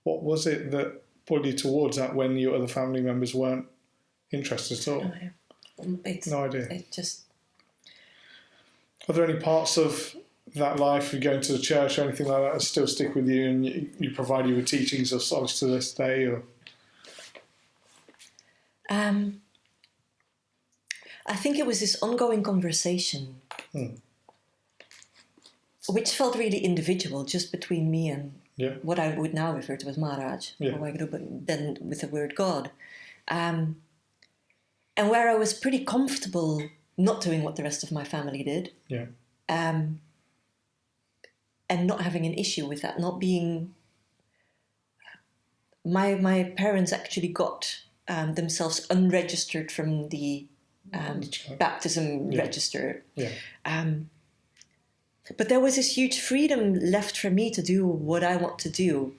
What was it that pulled you towards that when your other family members weren't interested at all? No idea.
It just...
Are there any parts of that life, you going to the church or anything like that, that still stick with you and you provide you with teachings of solace to this day? Or?
I think it was this ongoing conversation, which felt really individual, just between me and what I would now refer to as Maharaj, or I grew up then with the word God. And where I was pretty comfortable not doing what the rest of my family did.
Yeah.
And not having an issue with that, not being... My parents actually got themselves unregistered from the baptism register.
Yeah.
But there was this huge freedom left for me to do what I want to do.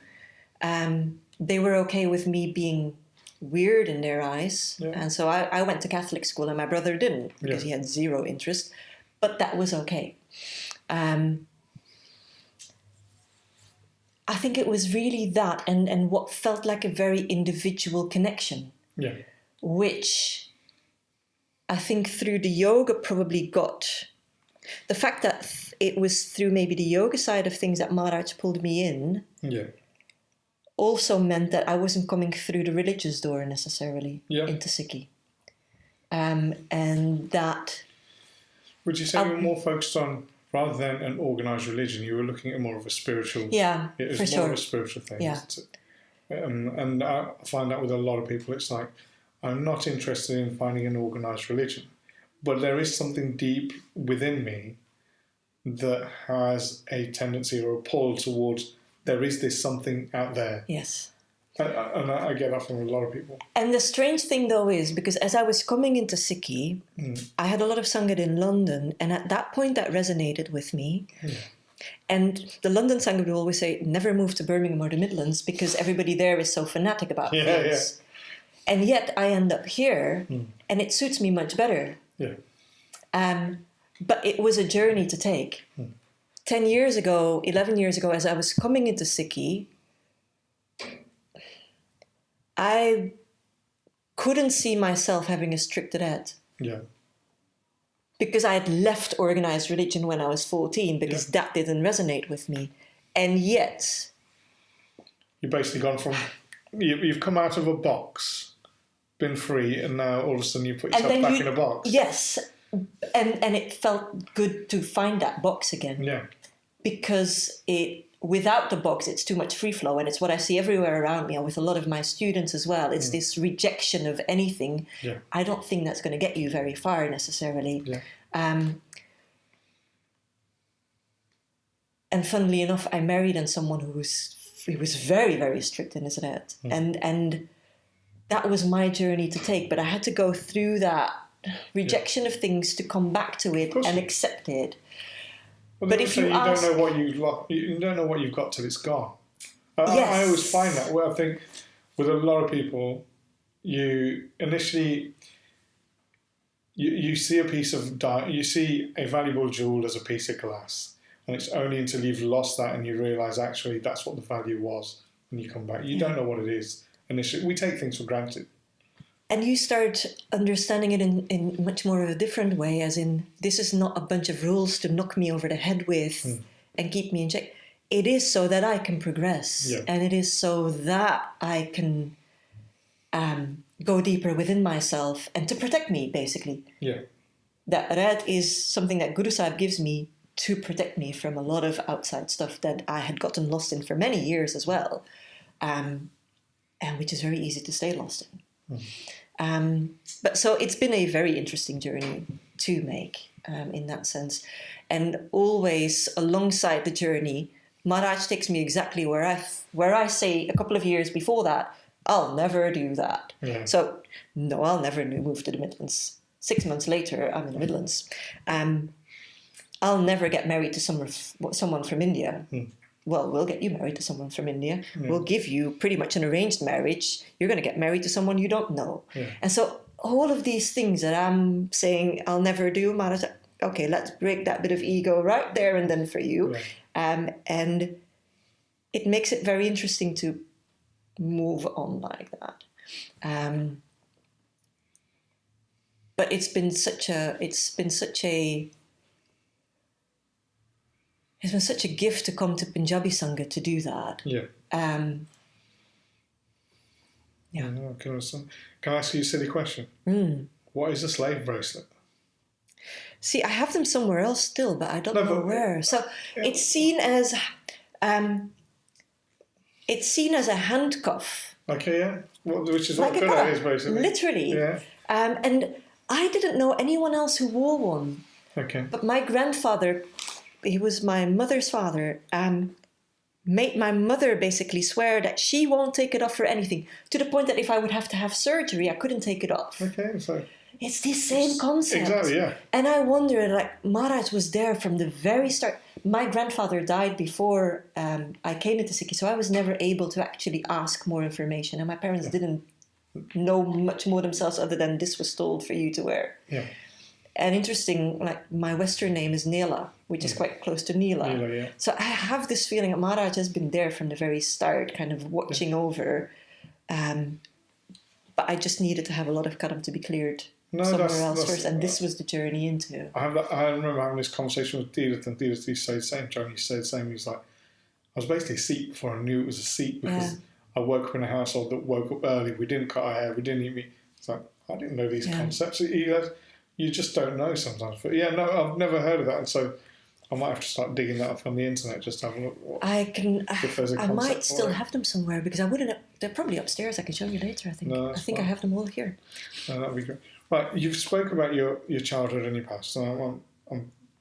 They were okay with me being weird in their eyes. Yeah. And so I went to Catholic school and my brother didn't because he had zero interest. But that was okay. I think it was really that and what felt like a very individual connection.
Yeah.
Which I think through the yoga probably got... The fact that it was through maybe the yoga side of things that Maharaj pulled me in also meant that I wasn't coming through the religious door necessarily into Sikhi. And that...
Would you say you were more focused on, rather than an organised religion, you were looking at more of a spiritual...
Yeah,
it was
for
more
sure.
of a spiritual thing,
yeah.
isn't it? And I find that with a lot of people, it's like, I'm not interested in finding an organised religion, but there is something deep within me that has a tendency or a pull towards, there is this something out there.
Yes.
And I get that from a lot of people.
And the strange thing, though, is because as I was coming into Sikhi, I had a lot of Sangha in London, and at that point that resonated with me. Yeah. And the London Sangha would always say, never move to Birmingham or the Midlands because everybody there is so fanatic about things. Yeah. And yet I end up here, and it suits me much better.
Yeah.
But it was a journey to take. 10 years ago, 11 years ago, as I was coming into Sikhi, I couldn't see myself having a strict red.
Yeah.
Because I had left organised religion when I was 14 because that didn't resonate with me. And yet...
You've basically gone from... You've come out of a box, been free, and now all of a sudden you put yourself back in a box.
Yes. And it felt good to find that box again.
Yeah.
Because without the box, it's too much free flow. And it's what I see everywhere around me and with a lot of my students as well. It's this rejection of anything.
Yeah.
I don't think that's going to get you very far necessarily.
Yeah.
And funnily enough, I married on someone who was very, very strict in his red. And that was my journey to take. But I had to go through that rejection of things to come back to it and accept it.
Well,
but if you
don't know what you don't know what you've got till it's gone. I always find that. Well, I think with a lot of people, you initially you see a piece of you see a valuable jewel as a piece of glass, and it's only until you've lost that and you realise actually that's what the value was when you come back. You don't know what it is initially. We take things for granted.
And you start understanding it in much more of a different way, as in, this is not a bunch of rules to knock me over the head with and keep me in check. It is so that I can progress. Yeah. And it is so that I can go deeper within myself and to protect me, basically.
Yeah.
That red is something that Guru Sahib gives me to protect me from a lot of outside stuff that I had gotten lost in for many years as well. and which is very easy to stay lost in. But so it's been a very interesting journey to make in that sense. And always alongside the journey, Maharaj takes me exactly where I say a couple of years before that, I'll never do that.
Yeah.
So, no, I'll never move to the Midlands. 6 months later, I'm in the Midlands. I'll never get married to someone from India. Well, we'll get you married to someone from India. We'll give you pretty much an arranged marriage. You're going to get married to someone you don't know.
Yeah.
And so all of these things that I'm saying I'll never do, Maharaj, okay, let's break that bit of ego right there and then for you. Yeah. And it makes it very interesting to move on like that. But it's been such a gift to come to Punjabi Sangha to do that.
Yeah.
Yeah.
No, can I ask you a silly question? What is a slave bracelet?
See, I have them somewhere else still, but I don't know where. So it's seen as a handcuff.
Okay, yeah. Which is
like
what good it is, basically.
Literally.
Yeah.
And I didn't know anyone else who wore one.
Okay.
But my grandfather, he was my mother's father, made my mother basically swear that she won't take it off for anything, to the point that if I would have to have surgery, I couldn't take it off.
Okay, so...
It's the same concept.
Exactly, yeah.
And I wonder, like, Maharaj was there from the very start. My grandfather died before I came into Sikhi, so I was never able to actually ask more information. And my parents didn't know much more themselves other than this was told for you to wear.
Yeah.
And interesting, like, my Western name is Nele, which is quite close to Neela.
Neela, yeah.
So I have this feeling that Maharaj has been there from the very start, kind of watching over. But I just needed to have a lot of kadam to be cleared somewhere else first. And this was the journey into.
I remember having this conversation with Deedith, and Deedith used to say the same. John used to say the same. He was like, I was basically a Sikh before I knew it was a Sikh, because I woke up in a household that woke up early. We didn't cut our hair. We didn't eat meat. It's like, I didn't know these concepts. You just don't know sometimes. But yeah, no, I've never heard of that. And so I might have to start digging that up on the internet just to have a look.
I might still have them somewhere, because I wouldn't. They're probably upstairs. I can show you later, I think.
No,
I think I have them all here.
No, that'd be great. Right, you've spoke about your childhood and your past, so I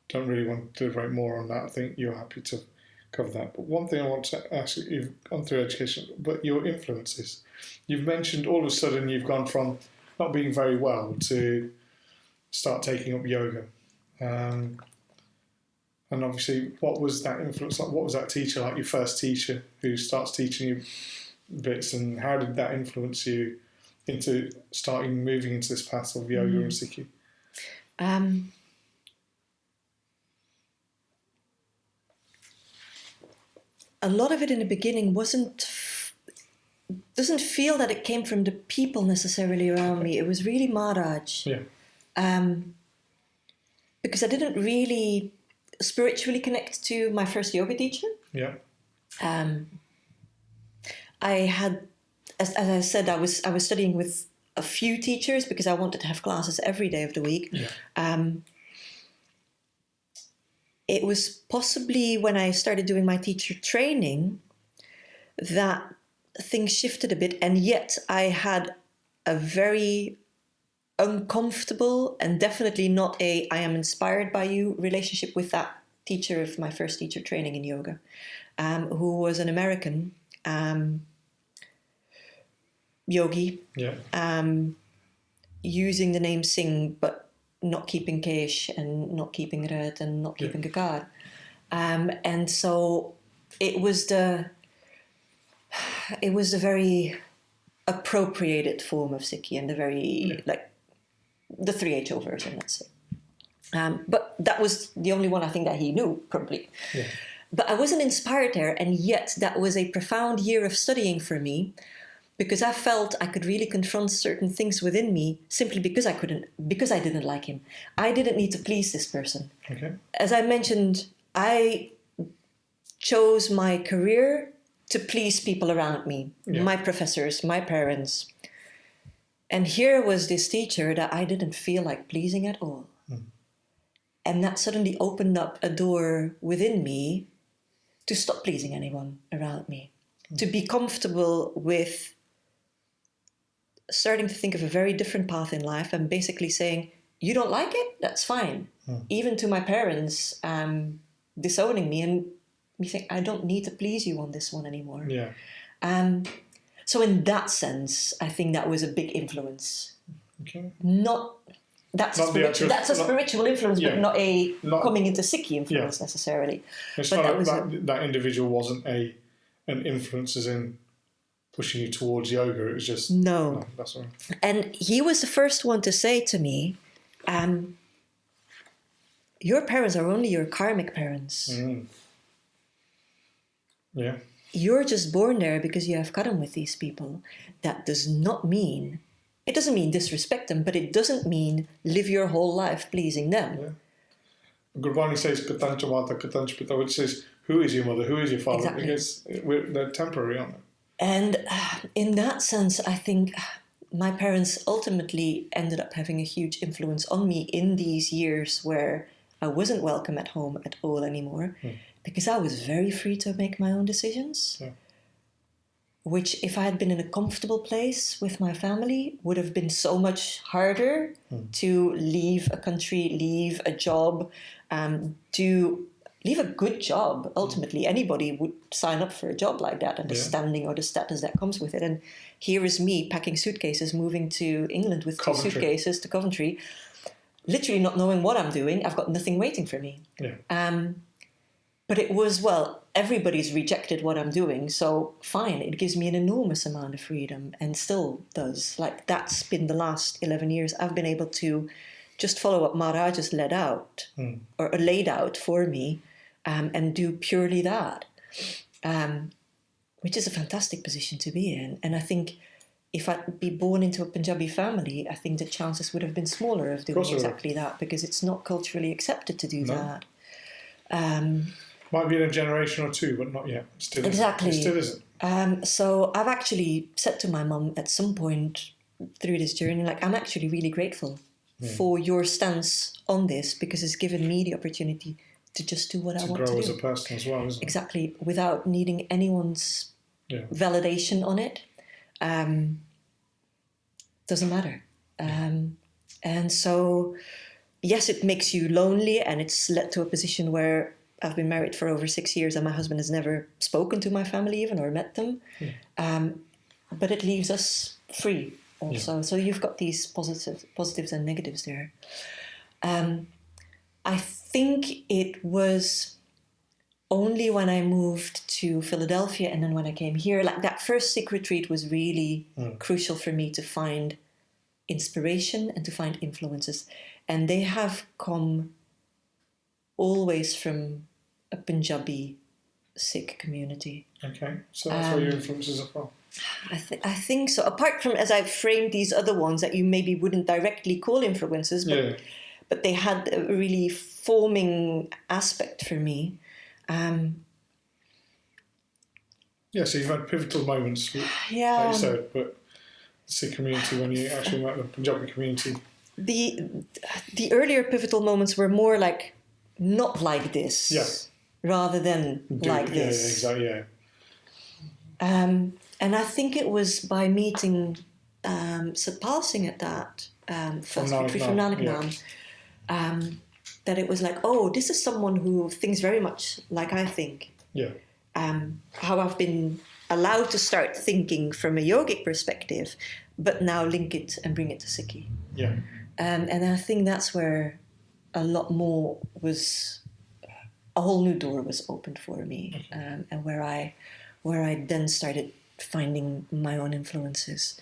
don't really want to deliberate more on that. I think you're happy to cover that. But one thing I want to ask you, you've gone through education, but your influences. You've mentioned all of a sudden you've gone from not being very well to start taking up yoga. And obviously, what was that influence like? What was that teacher like, your first teacher who starts teaching you bits, and how did that influence you into moving into this path of yoga and Sikhi?
A lot of it in the beginning doesn't feel that it came from the people necessarily around me. It was really Maharaj.
Yeah.
Because I didn't really spiritually connect to my first yoga teacher.
Yeah.
I had, as I said, I was studying with a few teachers because I wanted to have classes every day of the week.
Yeah.
It was possibly when I started doing my teacher training that things shifted a bit, and yet I had a very uncomfortable and definitely not I am inspired by you relationship with that teacher of my first teacher training in yoga, who was an American yogi, using the name Singh, but not keeping Kesh and not keeping Red and not keeping Kakar. And so it was the very appropriated form of Sikhi, and the very, like, the 3HO version, let's say. But that was the only one I think that he knew, probably.
Yeah.
But I wasn't inspired there, and yet that was a profound year of studying for me, because I felt I could really confront certain things within me simply because I didn't like him. I didn't need to please this person.
Okay.
As I mentioned, I chose my career to please people around me, my professors, my parents. And here was this teacher that I didn't feel like pleasing at all. And that suddenly opened up a door within me to stop pleasing anyone around me, to be comfortable with starting to think of a very different path in life and basically saying, you don't like it? That's fine. Even to my parents disowning me and me think, I don't need to please you on this one anymore.
Yeah.
So in that sense, I think that was a big influence.
Okay.
That's
Not the actual-
a spiritual influence,
Yeah.
but not a
Not-
coming into Sikhi influence necessarily.
It's
But
not
that was
that individual wasn't an influence as in pushing you towards yoga. It was just
No.
that's all right.
And he was the first one to say to me, your parents are only your karmic parents.
Yeah.
You're just born there because you have karma with these people. That does not mean, it doesn't mean disrespect them, but it doesn't mean live your whole life pleasing them.
Yeah. Gurbani says Katancha Mata, Katancha Pita, which says, who is your mother, who is your father?
Exactly.
Because they're temporary, aren't they?
And in that sense, I think my parents ultimately ended up having a huge influence on me in these years where I wasn't welcome at home at all anymore, because I was very free to make my own decisions.
Yeah.
Which, if I had been in a comfortable place with my family, would have been so much harder to leave a country, leave a job, to leave a good job. Ultimately, anybody would sign up for a job like that and the standing or the status that comes with it. And here is me packing suitcases, moving to England with two suitcases to Coventry, literally not knowing what I'm doing. I've got nothing waiting for me.
Yeah.
But it was, everybody's rejected what I'm doing, so fine, it gives me an enormous amount of freedom and still does. Like, that's been the last 11 years. I've been able to just follow what Maharaj has laid out for me and do purely that, which is a fantastic position to be in. And I think if I'd be born into a Punjabi family, I think the chances would have been smaller of doing exactly that, because it's not culturally accepted to do that.
Might be in a generation or two, but not yet. Still
Exactly.
Isn't. It still isn't.
So I've actually said to my mum at some point through this journey, like, I'm actually really grateful for your stance on this, because it's given me the opportunity to just do what I want to do.
To grow as a person as well, isn't it?
Exactly, without needing anyone's validation on it. Doesn't matter. And so, yes, it makes you lonely, and it's led to a position where I've been married for over 6 years and my husband has never spoken to my family even or met them. But it leaves us free also. So you've got these positives and negatives there. I think it was only when I moved to Philadelphia and then when I came here, like, that first Sikh retreat was really crucial for me to find inspiration and to find influences. And they have come always from a Punjabi Sikh community.
Okay, so that's where your influences are from.
I think so. Apart from, as I've framed these other ones that you maybe wouldn't directly call influences, but they had a really forming aspect for me.
So you've had pivotal moments, like you said, but the Sikh community, when you actually met the Punjabi community.
The earlier pivotal moments were more like, not like this, rather than like this.
Yeah, exactly,
And I think it was by meeting Satpal Singh at that first retreat from Nanak Nam, that it was like, oh, this is someone who thinks very much like I think.
Yeah.
How I've been allowed to start thinking from a yogic perspective, but now link it and bring it to Sikhi.
Yeah.
And I think that's where a lot more a whole new door was opened for me, and where I then started finding my own influences.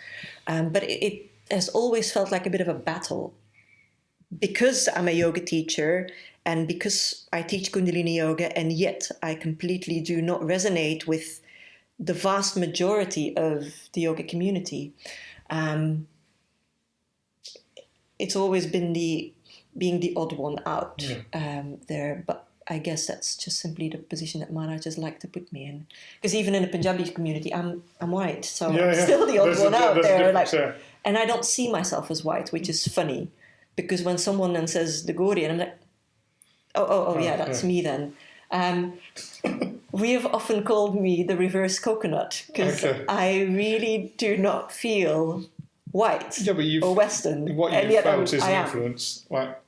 But it has always felt like a bit of a battle, because I'm a yoga teacher and because I teach Kundalini Yoga, and yet I completely do not resonate with the vast majority of the yoga community. It's always been being the odd one out there, but I guess that's just simply the position that Maharaj has liked to put me in. Because even in the Punjabi community, I'm white, so I'm still the odd one out there. And I don't see myself as white, which is funny, because when someone then says the Gori, and I'm like, oh yeah, that's me then. We have often called me the reverse coconut, because I really do not feel white
Yeah, but
or Western.
what
and
you
yet
felt is
I
an
am.
influence. Like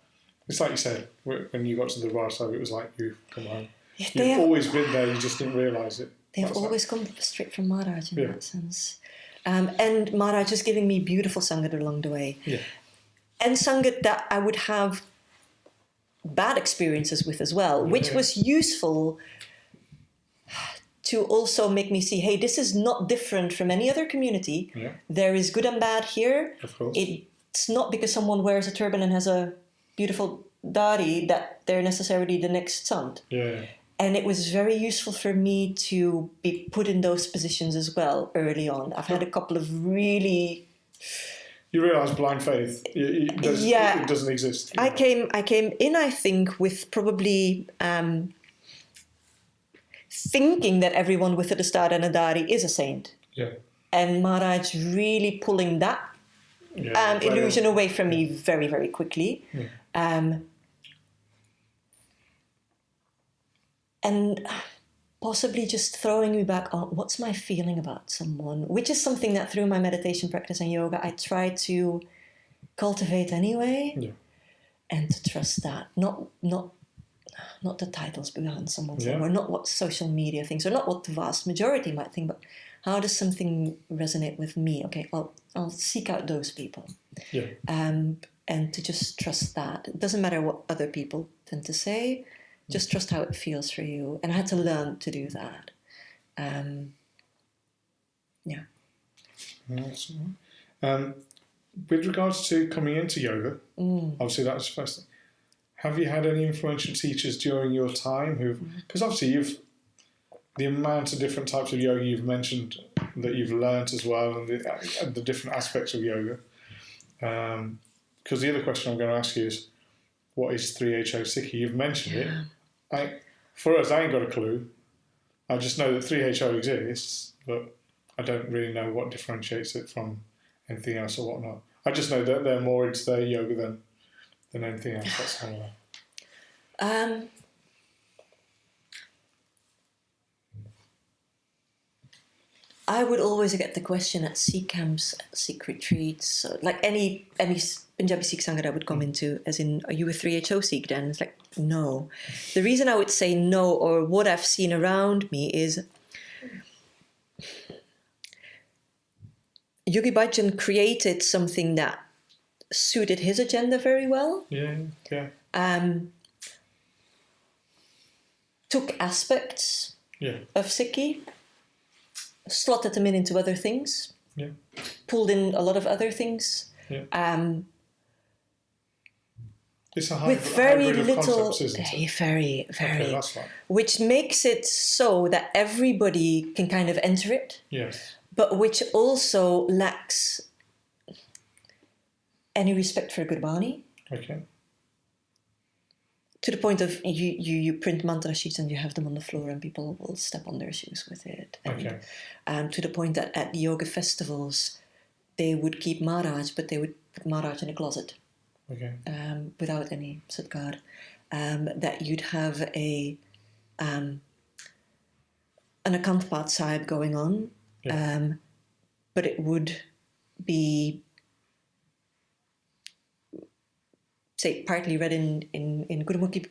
it's like you said when you got to the Rebozo, it was like you've come home.
Yeah,
You've always been there. You just didn't realise it.
They've
That's
always come straight from Maharaj in that sense. And Maharaj is giving me beautiful Sangat along the way.
Yeah.
And Sangat that I would have bad experiences with as well, which was useful to also make me see, hey, this is not different from any other community.
Yeah.
There is good and bad here.
Of course.
It's not because someone wears a turban and has a beautiful dari that they're necessarily the next sant.
Yeah.
And it was very useful for me to be put in those positions as well early on. I've had a couple of really...
You realise blind faith, it doesn't exist.
I came in, I think, with probably thinking that everyone with a dastar and a dari is a saint.
Yeah.
And Maharaj really pulling that illusion away from me very, very quickly.
Yeah.
And possibly just throwing me back on what's my feeling about someone, which is something that through my meditation practice and yoga, I try to cultivate anyway.
Yeah.
And to trust that, not the titles behind someone's name, or not what social media thinks, or not what the vast majority might think, but how does something resonate with me? Okay, well, I'll seek out those people.
Yeah.
And to just trust that. It doesn't matter what other people tend to say, just trust how it feels for you. And I had to learn to do that.
Awesome. With regards to coming into yoga, obviously that was the first thing. Have you had any influential teachers during your time because obviously the amount of different types of yoga you've mentioned that you've learnt as well, and the different aspects of yoga. Because the other question I'm going to ask you is, what is 3HO Sikhi? You've mentioned it. For us, I ain't got a clue. I just know that 3HO exists, but I don't really know what differentiates it from anything else or whatnot. I just know that they're more into their yoga than anything else. That's how I know.
I would always get the question at Sikh camps, Sikh retreats, like any Punjabi Sikh Sangha I would come into, as in, are you a 3HO Sikh then? It's like, no. The reason I would say no, or what I've seen around me, is Yogi Bhajan created something that suited his agenda very well.
Yeah.
Took aspects of Sikhi, slotted them into other things, pulled in a lot of other things.
It's a
with very little,
concepts, isn't it?
very,
Okay, that's right.
which makes it so that everybody can kind of enter it.
Yes.
But which also lacks any respect for Gurbani.
Okay.
To the point of you print mantra sheets and you have them on the floor and people will step on their shoes with it. And, to the point that at yoga festivals, they would keep Maharaj, but they would put Maharaj in a closet.
Okay.
Without any sadgar. That you'd have an Akantpat Sahib going on. But it would be, say, partly read in Gurmukhi.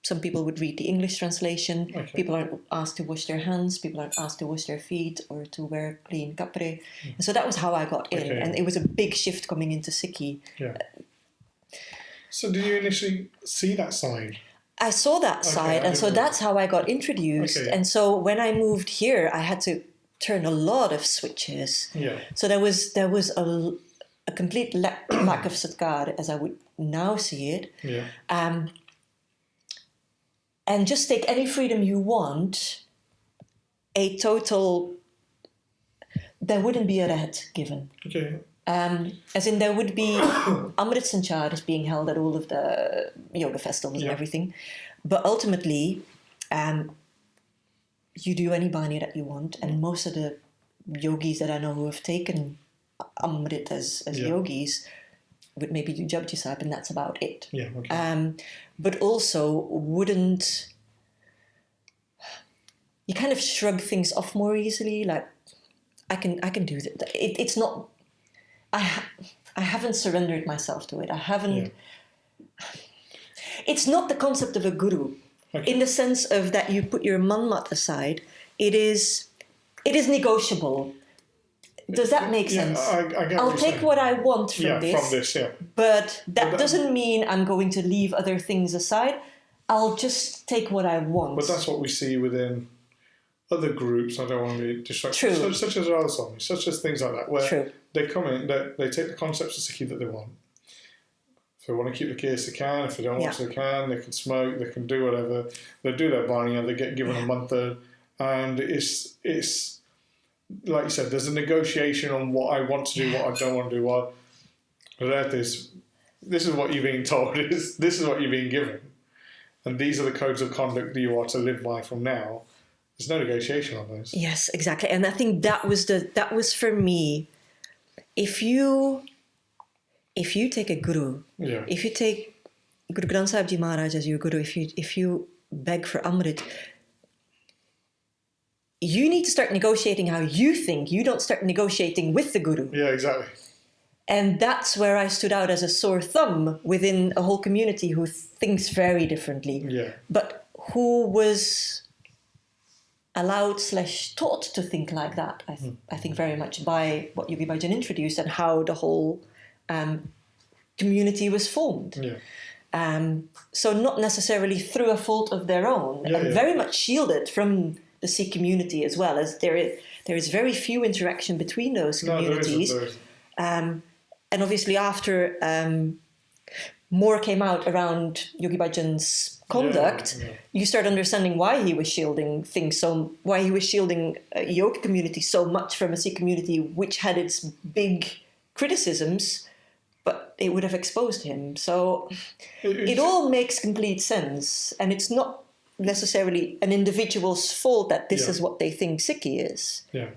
Some people would read the English translation.
Okay.
People aren't asked to wash their hands. People aren't asked to wash their feet or to wear clean kapre. And so that was how I got in.
Okay.
And it was a big shift coming into Sikhi.
Yeah. So did you initially see that side?
I saw that side, and so that's how I got introduced.
Okay.
And so when I moved here, I had to turn a lot of switches.
Yeah.
So there was a complete lack of sadgar, as I would now see it.
Yeah.
And just take any freedom you want, a total, there wouldn't be a red given.
Okay.
As in, there would be Amrit Sanchar is being held at all of the yoga festivals and everything. But ultimately, you do any bani that you want. And most of the yogis that I know who have taken Amrit as yogis would maybe do Japji Sahib, and that's about it.
Yeah, okay.
But also wouldn't... You kind of shrug things off more easily. Like, I can do that. It's not... I haven't surrendered myself to it. I haven't. It's not the concept of a guru, in the sense of that you put your manmat aside. It is negotiable. Does that make sense?
I get
I'll take what I want from this. But that doesn't mean I'm going to leave other things aside. I'll just take what I want.
But that's what we see within other groups. I don't want to be distracted. Such as other songs, such as things like that, where they come in, they take the concepts of Sikhi that they want. If they want to keep the case, they can. If they don't want to, they can. They can smoke. They can do whatever. They do their barney, and they get given a mantra. And it's like you said, there's a negotiation on what I want to do, what I don't want to do. Well, this is what you're being told. This is what you're being given, and these are the codes of conduct that you are to live by from now. There's no negotiation on those.
Yes, exactly, and I think that was for me. If you take a guru, if you take Guru Granth Sahib Ji Maharaj as your guru, if you beg for Amrit, you need to start negotiating how you think. You don't start negotiating with the guru.
Yeah, exactly.
And that's where I stood out as a sore thumb within a whole community who thinks very differently.
Yeah.
But who was allowed / taught to think like that, I think very much by what Yogi Bhajan introduced and how the whole community was formed.
Yeah.
So not necessarily through a fault of their own, and very much shielded from the Sikh community as well, as there is very few interaction between those communities.
No, there isn't.
And obviously after more came out around Yogi Bhajan's conduct, you start understanding why he was shielding why he was shielding a yoga community so much from a Sikh community which had its big criticisms, but it would have exposed him. So it all makes complete sense, and it's not necessarily an individual's fault that this is what they think Sikhi is.
Yeah.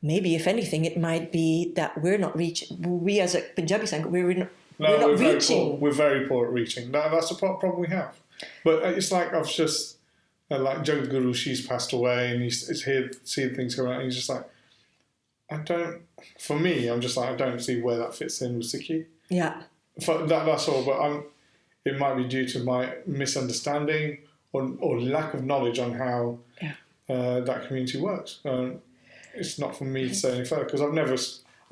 Maybe, if anything, it might be that we're not reaching. We as a Punjabi Sangh, we're not reaching.
We're very poor at reaching. That's the problem we have. But it's like I've just like Jagat Guru, she's passed away, and he's here seeing things come out, and he's just like, For me, I'm just like, I don't see where that fits in with Sikhi.
Yeah.
That's all. But it might be due to my misunderstanding or lack of knowledge on how that community works. It's not for me to say any further because I've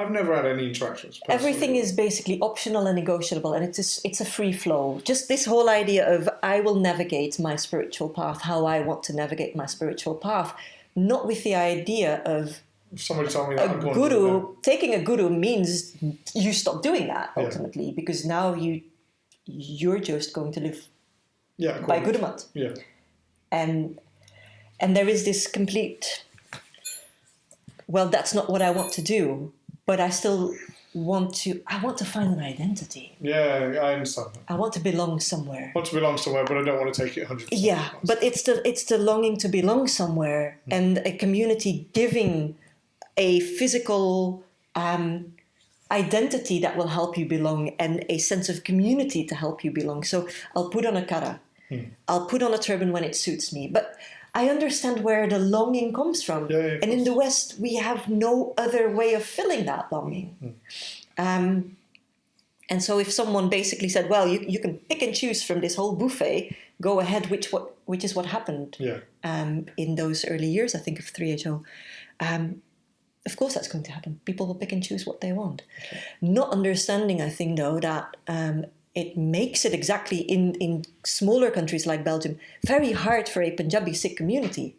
never had any interactions. Personally.
Everything is basically optional and negotiable, and it's a free flow. Just this whole idea of I will navigate my spiritual path how I want to navigate my spiritual path, not with the idea of
somebody told me that
a guru. Taking a guru means you stop doing that ultimately because now you're just going to live by Gurumat.
Yeah, and
there is this complete. Well, that's not what I want to do, but I still want to find an identity.
Yeah, I understand that.
I want to belong somewhere.
I want to belong somewhere, but I don't want to take it 100%.
Yeah, but it's the longing to belong somewhere and a community giving a physical identity that will help you belong and a sense of community to help you belong. So I'll put on a kara. I'll put on a turban when it suits me. But I understand where the longing comes from. And in the West, we have no other way of filling that longing. And so if someone basically said, well, you can pick and choose from this whole buffet, go ahead, which is what happened in those early years, I think, of 3HO. Of course that's going to happen. People will pick and choose what they want. Okay. Not understanding, I think, though, that it makes it exactly in smaller countries like Belgium very hard for a Punjabi Sikh community.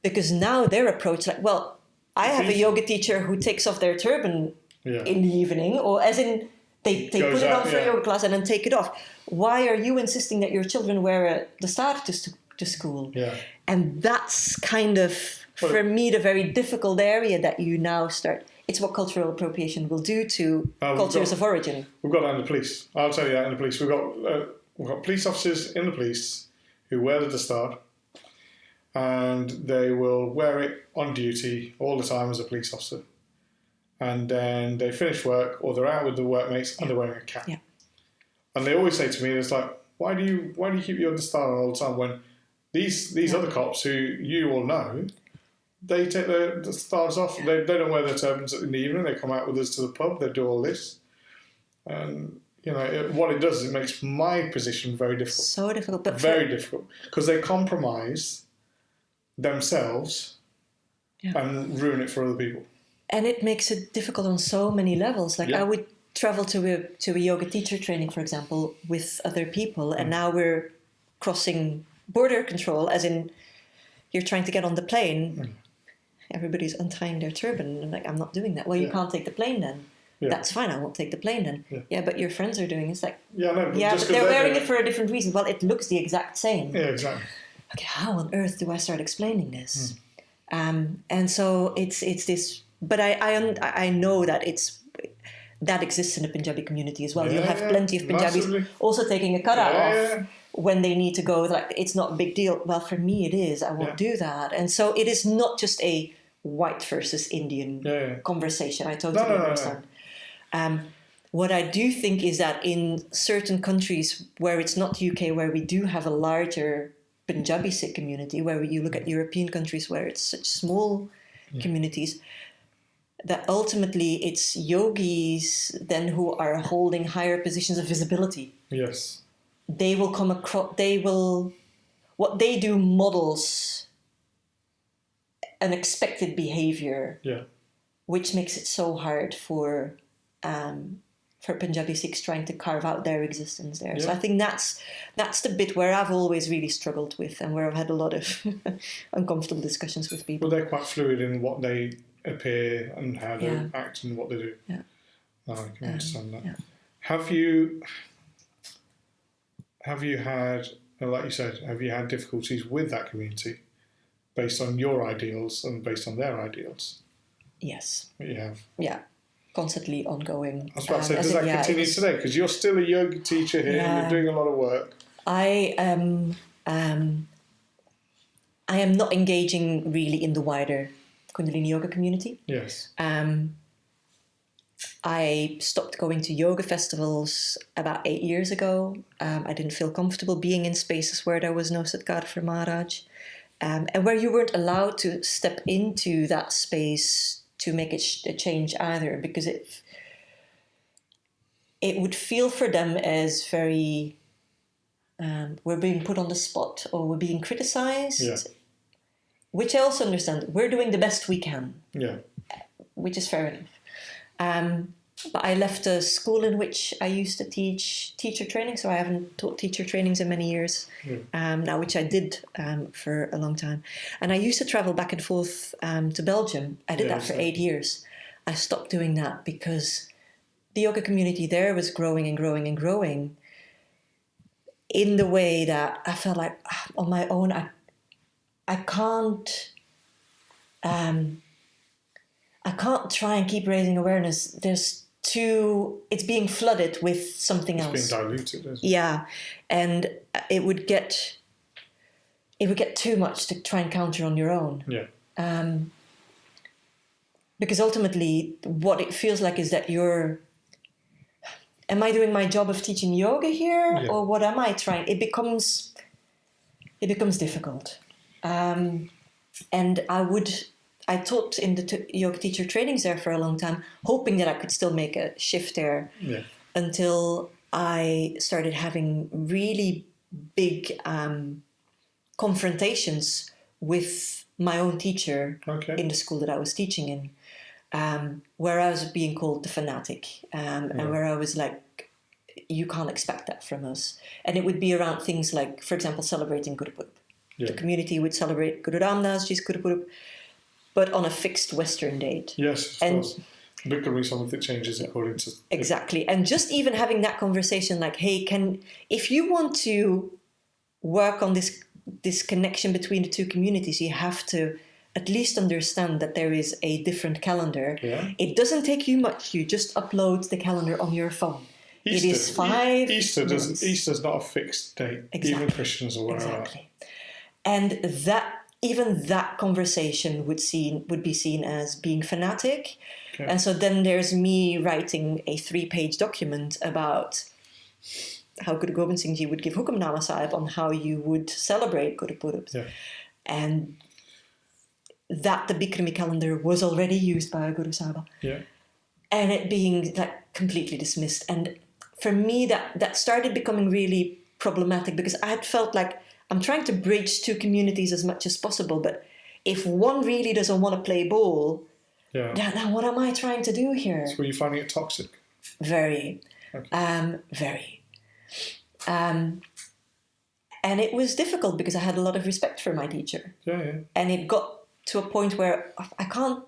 Because now their approach, like, well, I have a yoga teacher who takes off their turban in the evening, or as in they put it on for yoga class and then take it off. Why are you insisting that your children wear the star to school?
Yeah.
And that's kind of, for me, the very difficult area that you now start. It's what cultural appropriation will do to cultures of origin.
We've got that in the police. I'll tell you that in the police. We've got police officers in the police who wear the dastard, and they will wear it on duty all the time as a police officer. And then they finish work or they're out with the workmates and they're wearing a cap.
Yeah.
And they always say to me, it's like, why do you keep your dastard on all the time when these other cops who you all know, they take the stars off. They don't wear their turbans in the evening. They come out with us to the pub. They do all this. And, what it does is it makes my position very difficult.
So difficult. But
very difficult. Because they compromise themselves and ruin it for other people.
And it makes it difficult on so many levels. Like I would travel to a yoga teacher training, for example, with other people. And now we're crossing border control, as in you're trying to get on the plane. Everybody's untying their turban. And I'm like, I'm not doing that. Well, you can't take the plane then. Yeah. That's fine, I won't take the plane then. Yeah, but your friends are doing it. It's like, but they're wearing it for a different reason. Well, it looks the exact same.
Yeah, exactly.
Okay, how on earth do I start explaining this? And so it's this, but I know that that exists in the Punjabi community as well. You'll have plenty of Punjabis also taking a cutout off when they need to go. Like, it's not a big deal. Well, for me it is. I won't do that. And so it is not just a white versus Indian conversation. I totally understand. What I do think is that in certain countries where it's not UK, where we do have a larger Punjabi Sikh community, where you look at European countries where it's such small communities, that ultimately it's yogis then who are holding higher positions of visibility.
Yes.
They will come across, what they do models an expected behavior, which makes it so hard for Punjabi Sikhs trying to carve out their existence there. So I think that's the bit where I've always really struggled with, and where I've had a lot of uncomfortable discussions with people.
Well, they're quite fluid in what they appear and how they act and what they do.
Yeah.
No, I can understand that.
Yeah.
Have you had, like you said, have you had difficulties with that community based on your ideals and based on their ideals?
Yes.
You have?
Yeah. Constantly ongoing.
I was about to say, does that continue today? Because you're still a yoga teacher here, and you're doing a lot of work. I
am not engaging really in the wider Kundalini Yoga community.
Yes.
I stopped going to yoga festivals about 8 years ago. I didn't feel comfortable being in spaces where there was no Satkar for Maharaj, and where you weren't allowed to step into that space to make a change either, because it would feel for them as very we're being put on the spot or we're being criticized, which I also understand. We're doing the best we can, which is fair enough. But I left a school in which I used to teach teacher training, so I haven't taught teacher trainings in many years now, which I did for a long time. And I used to travel back and forth to Belgium. I did that for 8 years. I stopped doing that because the yoga community there was growing and growing and growing in the way that I felt like on my own, I can't try and keep raising awareness. It's being flooded with something else.
It's being diluted, isn't it?
Yeah. And it would get too much to try and counter on your own.
Yeah.
Because ultimately what it feels like is that am I doing my job of teaching yoga here? Or what am I trying? It becomes difficult. And I taught in the yoga teacher trainings there for a long time, hoping that I could still make a shift there until I started having really big confrontations with my own teacher in the school that I was teaching in, where I was being called the fanatic, and where I was like, you can't expect that from us. And it would be around things like, for example, celebrating Guru Purab. The community would celebrate Guru Ramdas Ji's Guru Purab, but on a fixed Western date.
Yes, of course. There could be something that changes according to...
Exactly. And just even having that conversation like, hey, if you want to work on this connection between the two communities, you have to at least understand that there is a different calendar.
Yeah.
It doesn't take you much. You just upload the calendar on your phone.
Easter.
It is 5
Easter's not a fixed date.
Exactly.
Even Christians are aware of that.
Exactly. And even that conversation would be seen as being fanatic. Okay. And so then there's me writing a 3-page document about how Guru Gobind Singh Ji would give Hukamnama Sahib on how you would celebrate Guru Purab.
Yeah.
And that the Bikrami calendar was already used by a Guru Sahib.
Yeah.
And it being like completely dismissed. And for me, that started becoming really problematic because I had felt like I'm trying to bridge two communities as much as possible. But if one really doesn't want to play ball, now what am I trying to do here?
So were you finding it toxic?
Very.
Okay.
Very. And it was difficult because I had a lot of respect for my teacher.
Yeah.
And it got to a point where I can't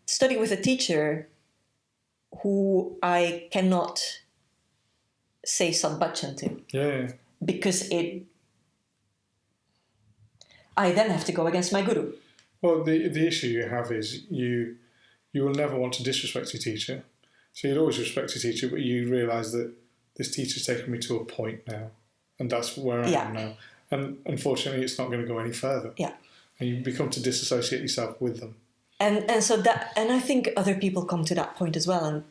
study with a teacher who I cannot say Sadbachan to.
Yeah.
Because I then have to go against my guru.
Well, the issue you have is you will never want to disrespect your teacher. So you'd always respect your teacher, but you realise that this teacher's taken me to a point now, and that's where I am now. And unfortunately, it's not going to go any further.
Yeah.
And you become to disassociate yourself with them.
And so and I think other people come to that point as well. And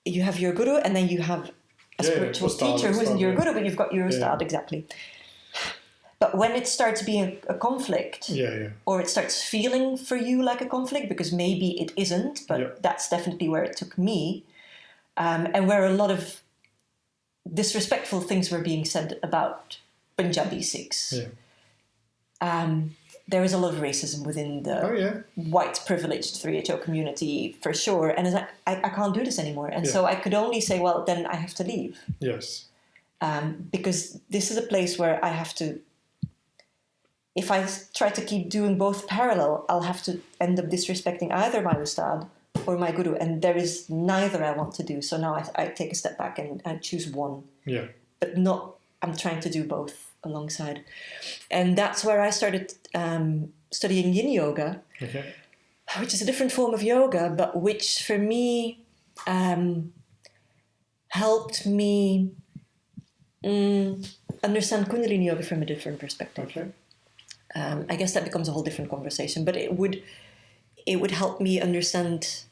you have your guru, and then you have a spiritual teacher who isn't your guru, but you've got your ustad, exactly. But when it starts being a conflict, or it starts feeling for you like a conflict, because maybe it isn't, but that's definitely where it took me, and where a lot of disrespectful things were being said about Punjabi Sikhs. There is a lot of racism within the white privileged 3HO community, for sure. And it's like, I can't do this anymore. And so I could only say, well, then I have to leave.
Yes.
Because this is a place where I have to, if I try to keep doing both parallel, I'll have to end up disrespecting either my ustad or my guru. And there is neither I want to do. So now I take a step back and I choose one.
Yeah.
But I'm trying to do both alongside. And that's where I started studying Yin Yoga, which is a different form of yoga, but which for me helped me understand Kundalini Yoga from a different perspective.
Okay.
I guess that becomes a whole different conversation, but it would help me understand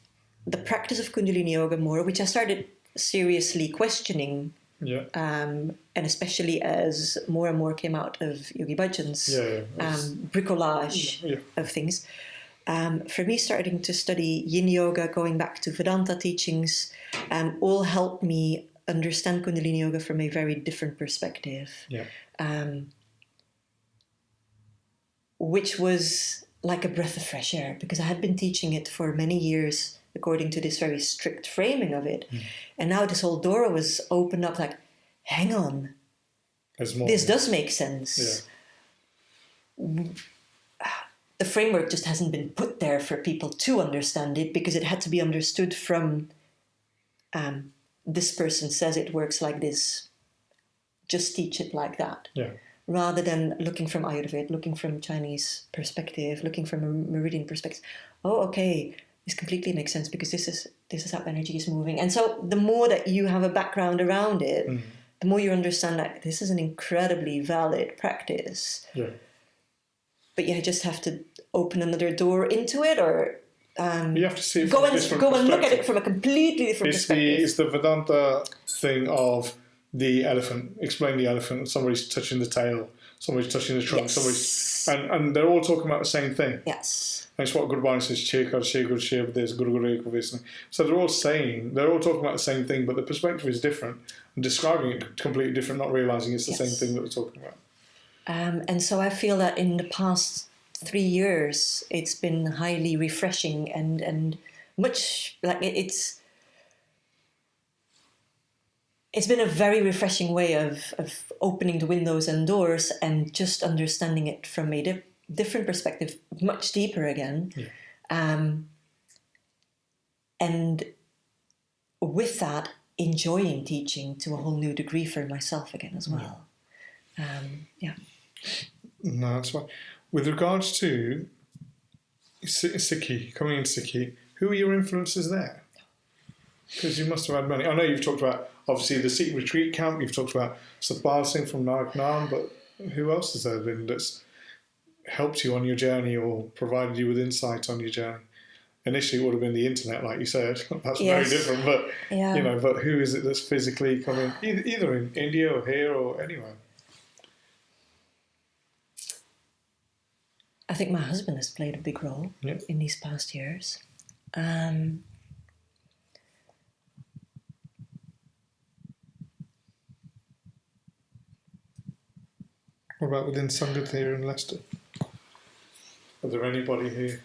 the practice of Kundalini Yoga more, which I started seriously questioning.
Yeah.
And especially as more and more came out of Yogi Bhajan's bricolage of things. For me, starting to study Yin Yoga, going back to Vedanta teachings, all helped me understand Kundalini Yoga from a very different perspective.
Yeah.
Which was like a breath of fresh air, because I had been teaching it for many years according to this very strict framing of it. And now this whole door was opened up like, hang on, this does make sense. Yeah. The framework just hasn't been put there for people to understand it, because it had to be understood from this person says it works like this, just teach it like that. Yeah. Rather than looking from Ayurveda, looking from Chinese perspective, looking from a meridian perspective. Oh, okay, this completely makes sense, because this is how energy is moving. And so the more that you have a background around it, the more you understand that this is an incredibly valid practice. Yeah. But you just have to open another door into it, or
you have to see it
go and look at it from a completely different perspective.
It's the Vedanta thing of the elephant. Explain the elephant. Somebody's touching the tail. Somebody's touching the trunk.
Yes.
And they're all talking about the same thing.
Yes.
And it's what Gurbani says, so they're all talking about the same thing, but the perspective is different, and describing it completely different, not realising it's the same thing that we're talking about.
And so I feel that in the past 3 years, it's been highly refreshing and much like it's been a very refreshing way of opening the windows and doors and just understanding it from a different perspective, much deeper again. Yeah. And with that, enjoying teaching to a whole new degree for myself again as well.
No, that's fine. With regards to Sikhi, coming in Sikhi, who are your influences there? Because you must have had many. I know you've talked about, obviously, the Sikh retreat camp, you've talked about Satpal Singh from Nanak Naam, but who else has there been that's helped you on your journey or provided you with insight on your journey? Initially, it would have been the internet, like you said. That's very different, but but who is it that's physically coming, either in India or here or anywhere?
I think my husband has played a big role in these past years.
What about within Sangat here in Leicester? Are there anybody who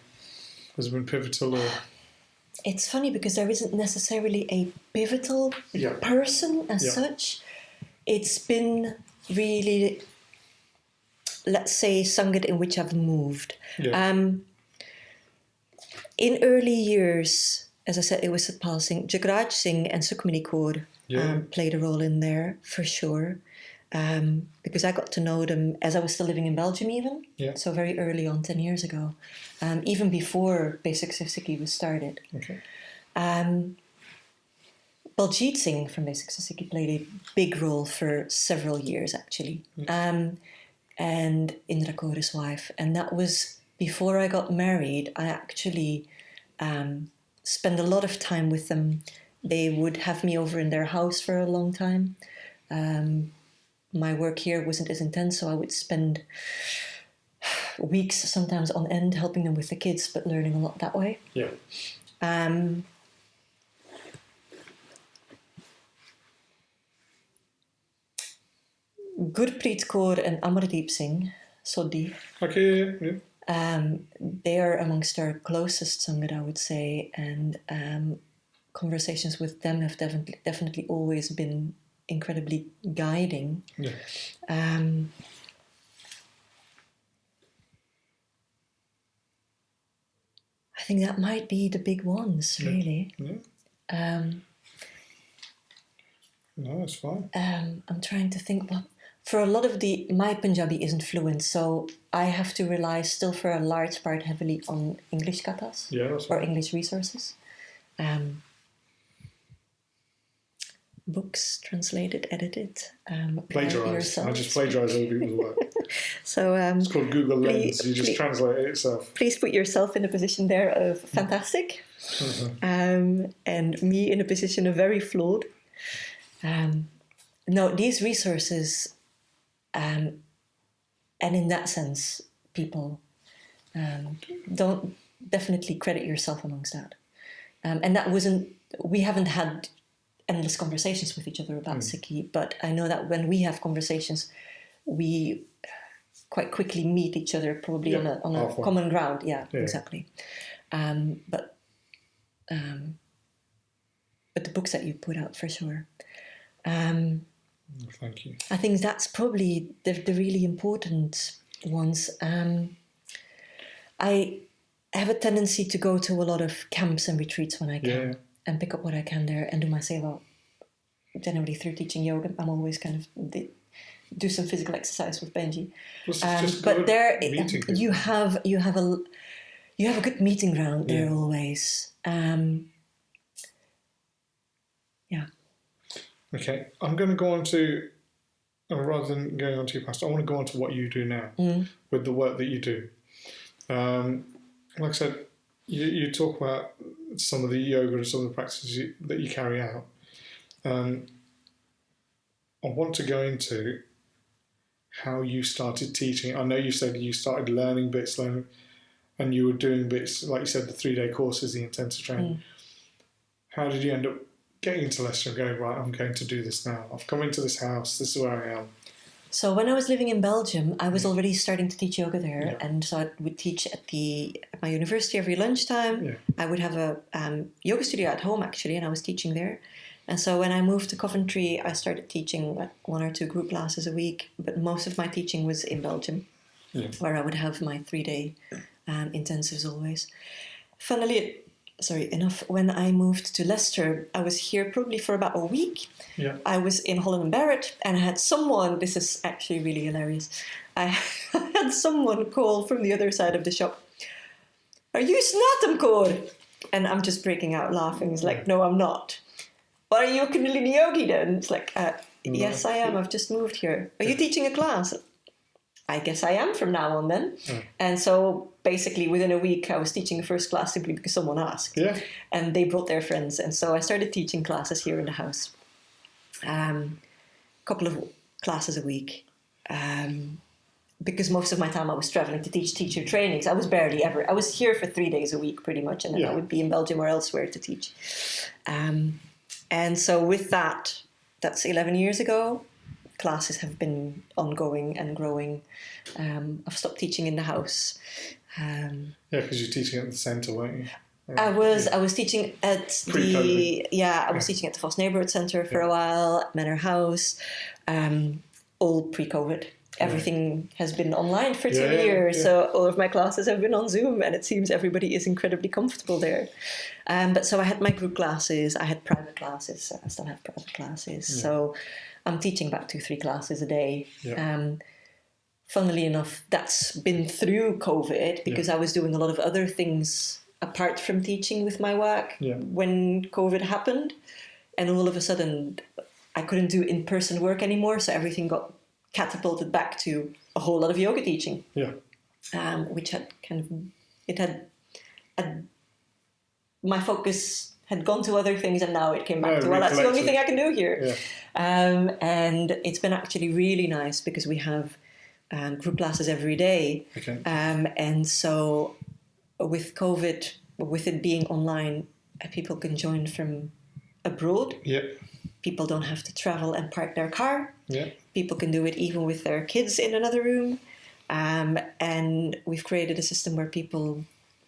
has been pivotal or...
It's funny because there isn't necessarily a pivotal person as such. It's been really, let's say, Sangat in which I've moved.
Yeah.
In early years, as I said, it was passing. Japjeet Singh and Kundalini Yoga played a role in there for sure. Because I got to know them as I was still living in Belgium even.
Yeah.
So very early on, 10 years ago. Even before Basics of Sikhi was started.
Okay.
Japjeet Singh from Basics of Sikhi played a big role for several years actually. And Indra Kaur's wife. And that was before I got married. I actually spent a lot of time with them. They would have me over in their house for a long time. My work here wasn't as intense, so I would spend weeks, sometimes on end, helping them with the kids, but learning a lot that way.
Yeah.
Gurpreet Kaur and Amardeep Singh, Sodhi.
Okay,
They are amongst our closest Sangat, I would say, and conversations with them have definitely always been incredibly guiding.
Yeah.
I think that might be the big ones, really.
Yeah. No, that's fine.
I'm trying to think. Well, for a lot of my Punjabi isn't fluent, so I have to rely still for a large part heavily on English kathas or English resources. Books translated, edited.
Plagiarise. I just plagiarise other people's work.
So
it's called Google Lens. You just translate it itself.
Please put yourself in a position there of fantastic, and me in a position of very flawed. No, these resources, and in that sense, people don't definitely credit yourself amongst that. And that wasn't. We haven't had endless conversations with each other about Sikhi, but I know that when we have conversations, we quite quickly meet each other, probably on a common ground. Yeah, exactly. But the books that you put out, for sure.
Thank you.
I think that's probably the really important ones. I have a tendency to go to a lot of camps and retreats when I can. And pick up what I can there and do my seva. Generally through teaching yoga, I'm always kind of do some physical exercise with Benji. But there, you have a good meeting ground there always.
Okay, I'm going to go on to, rather than going on to your past, I want to go on to what you do now with the work that you do. Like I said, you talk about some of the yoga and some of the practices that you carry out. I want to go into how you started teaching. I know you said you started learning bits, and you were doing bits, like you said, the 3-day courses, the intensive training. How did you end up getting into Leicester and going, right, I'm going to do this now. I've come into this house, this is where I am.
So when I was living in Belgium, I was already starting to teach yoga there. And so I would teach at my university every lunchtime. I would have a yoga studio at home, actually, and I was teaching there. And so when I moved to Coventry, I started teaching like 1 or 2 group classes a week. But most of my teaching was in Belgium, where I would have my 3-day intensives always. Funnily enough, when I moved to Leicester, I was here probably for about a week. I was in Holland and Barrett, and I had someone, this is actually really hilarious, I had someone call from the other side of the shop, "Are you Snatam Kaur?" And I'm just breaking out laughing. It's like, no, I'm not. "Are you a Kundalini Yogi then?" It's like, yes, I am. I've just moved here. "Are you teaching a class?" "I guess I am from now on then." And so basically within a week I was teaching the first class simply because someone asked. And they brought their friends. And so I started teaching classes here in the house. A couple of classes a week. because most of my time I was traveling to teach teacher trainings. I was here for 3 days a week pretty much, and then I would be in Belgium or elsewhere to teach. And so with that's 11 years ago, classes have been ongoing and growing. I've stopped teaching in the house.
Because you're teaching at the centre, weren't you?
I was teaching at teaching at the Vos Neighbourhood Centre for a while, at Manor House, all pre-COVID. Everything has been online for 2 years, so all of my classes have been on Zoom, and it seems everybody is incredibly comfortable there. But so I had my group classes, I had private classes, I still have private classes. So I'm teaching about 2-3 classes a day. Funnily enough, that's been through COVID because I was doing a lot of other things apart from teaching with my work when COVID happened. And all of a sudden, I couldn't do in-person work anymore, so everything got catapulted back to a whole lot of yoga teaching. Which had my focus had gone to other things, and now it came back to, well, that's the only thing I can do here. And it's been actually really nice because we have group classes every day. And so with COVID, with it being online, people can join from abroad. People don't have to travel and park their car. People can do it even with their kids in another room. And we've created a system where people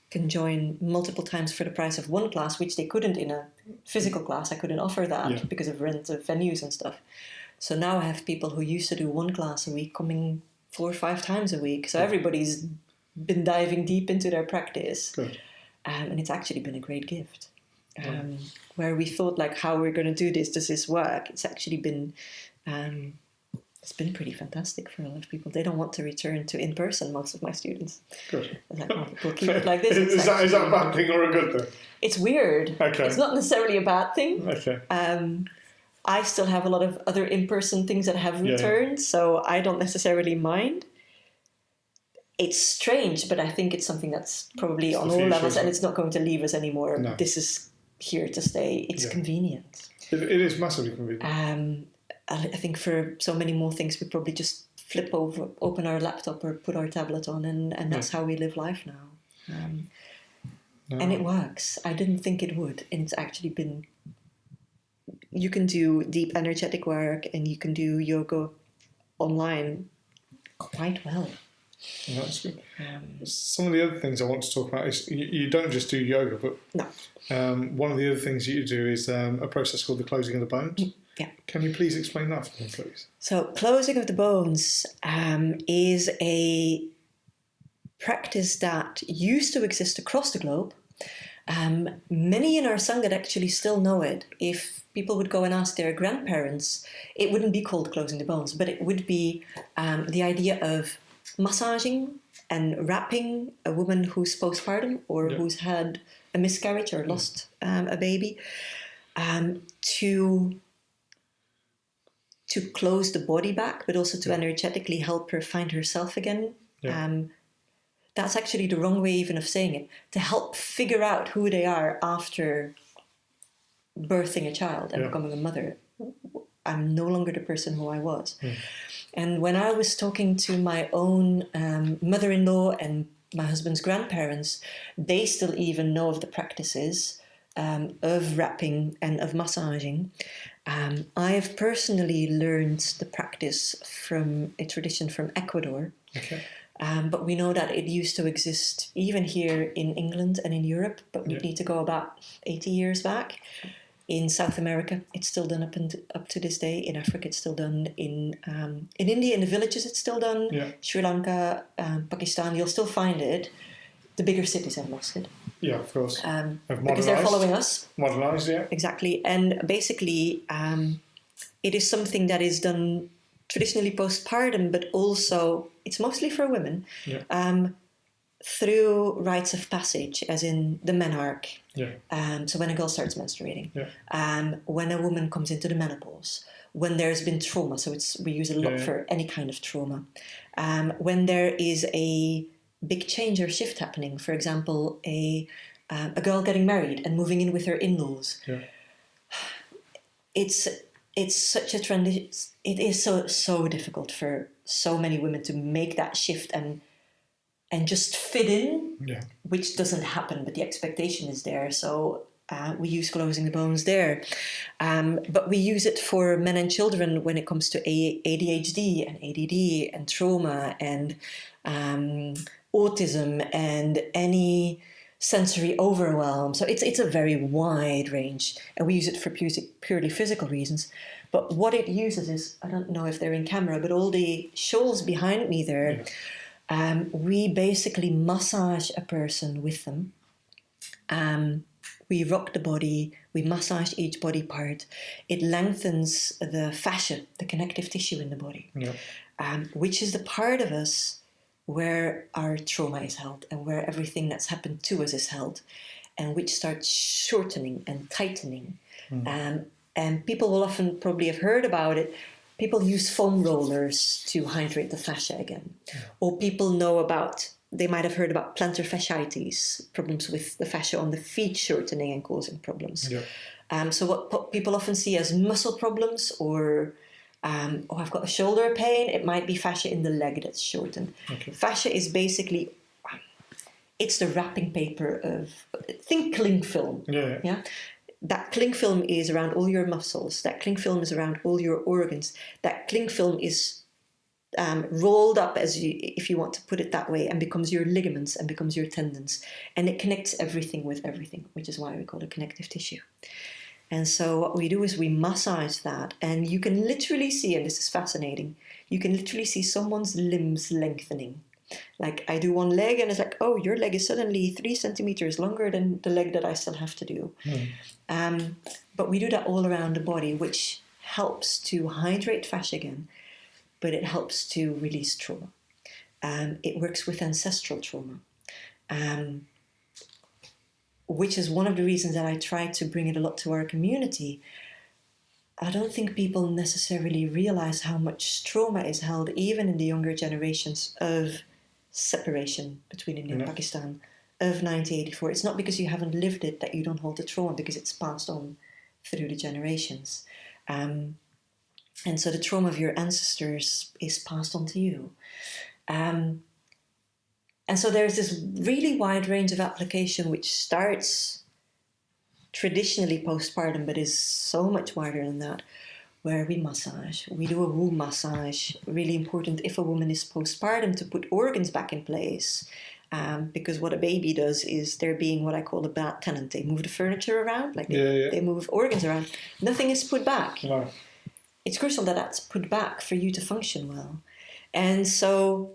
can join multiple times for the price of one class, which they couldn't in a physical class. I couldn't offer that because of rent of venues and stuff. So now I have people who used to do one class a week coming 4 or 5 times a week. So everybody's been diving deep into their practice. And it's actually been a great gift. Where we thought, like, how we're going to do this, does this work? It's actually been, it's been pretty fantastic for a lot of people. They don't want to return to in-person, most of my students. It's like, well, we'll keep it like this.
Is that a bad thing or a good thing?
It's weird. It's not necessarily a bad thing. I still have a lot of other in-person things that have returned, so I don't necessarily mind. It's strange, but I think it's something that's probably on all levels, and it's not going to leave us anymore. This is here to stay. It's convenient.
It is massively convenient.
I think for so many more things, we probably just open our laptop or put our tablet on, and that's how we live life now. And it works. I didn't think it would, and it's actually been... You can do deep energetic work and you can do yoga online quite well.
That's good. Some of the other things I want to talk about is you don't just do yoga, but one of the other things you do is a process called the closing of the bones. Can you please explain that for me, please? So
closing of the bones is a practice that used to exist across the globe. Many in our Sangha actually still know it. If people would go and ask their grandparents, it wouldn't be called closing the bones, but it would be the idea of massaging and wrapping a woman who's postpartum or who's had a miscarriage or lost a baby to close the body back, but also to energetically help her find herself again. That's actually the wrong way even of saying it. To help figure out who they are after birthing a child and becoming a mother. I'm no longer the person who I was. And when I was talking to my own mother-in-law and my husband's grandparents, they still even know of the practices of wrapping and of massaging. I have personally learned the practice from a tradition from Ecuador. But we know that it used to exist even here in England and in Europe, but we need to go about 80 years back. In South America, it's still done up to this day. In Africa, it's still done. In India, in the villages, it's still done. Sri Lanka, Pakistan, you'll still find it. The bigger cities have lost it. Yeah, of course. Because they're following us. Modernized, exactly. And basically, it is something that is done traditionally postpartum, but also it's mostly for women, through rites of passage, as in the menarche. So when a girl starts menstruating, when a woman comes into the menopause, when there's been trauma, so we use a lot for any kind of trauma, when there is a big change or shift happening, for example, a girl getting married and moving in with her in-laws. it's such a transition. It is so difficult for so many women to make that shift and just fit in, which doesn't happen, but the expectation is there. So we use closing the bones there. But we use it for men and children when it comes to ADHD and ADD and trauma and autism and any sensory overwhelm. So it's a very wide range, and we use it for purely physical reasons. But what it uses is, I don't know if they're in camera, but all the shawls behind me there, we basically massage a person with them. We rock the body, we massage each body part. It lengthens the fascia, the connective tissue in the body, which is the part of us where our trauma is held and where everything that's happened to us is held, and which starts shortening and tightening. And people will often probably have heard about it. People use foam rollers to hydrate the fascia again. Or people know about, they might have heard about plantar fasciitis, problems with the fascia on the feet shortening and causing problems. So what people often see as muscle problems, or I've got a shoulder pain, it might be fascia in the leg that's shortened. Fascia is basically, it's the wrapping paper of, think cling film. That cling film is around all your muscles. That cling film is around all your organs. That cling film is rolled up, if you want to put it that way, and becomes your ligaments and becomes your tendons. And it connects everything with everything, which is why we call it connective tissue. And so what we do is we massage that, and you can literally see, and this is fascinating, you can literally see someone's limbs lengthening. Like I do one leg and it's like, oh, your leg is suddenly 3 centimeters longer than the leg that I still have to do. But we do that all around the body, which helps to hydrate fascia again, but it helps to release trauma. It works with ancestral trauma, which is one of the reasons that I try to bring it a lot to our community. I don't think people necessarily realize how much trauma is held even in the younger generations of separation between India and Pakistan of 1984. It's not because you haven't lived it that you don't hold the trauma, because it's passed on through the generations. And so the trauma of your ancestors is passed on to you. And so there's this really wide range of application which starts traditionally postpartum, but is so much wider than that, where we massage. We do a womb massage, really important if a woman is postpartum, to put organs back in place. Because what a baby does is they're being what I call a bad tenant. They move the furniture around, like they move organs around. Nothing is put back. It's crucial that that's put back for you to function well. And so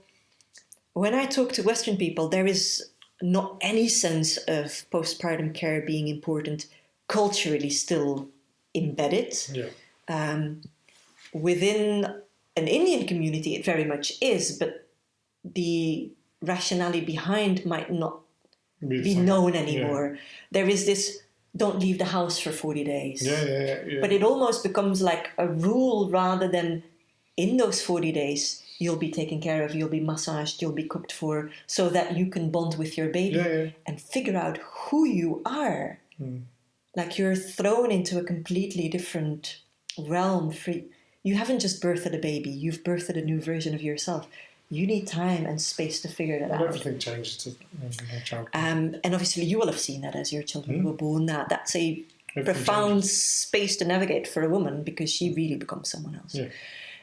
when I talk to Western people, there is not any sense of postpartum care being important, culturally still embedded. Within an Indian community, it very much is, but the rationale behind might not be known anymore. There is this, don't leave the house for 40 days. But it almost becomes like a rule rather than, in those 40 days, you'll be taken care of, you'll be massaged, you'll be cooked for, so that you can bond with your baby and figure out who you are. Like you're thrown into a completely different realm. You haven't just birthed a baby, you've birthed a new version of yourself. You need time and space to figure that out.
Everything changes to child.
And obviously you will have seen that as your children were born. That's a profound space to navigate for a woman, because she really becomes someone else.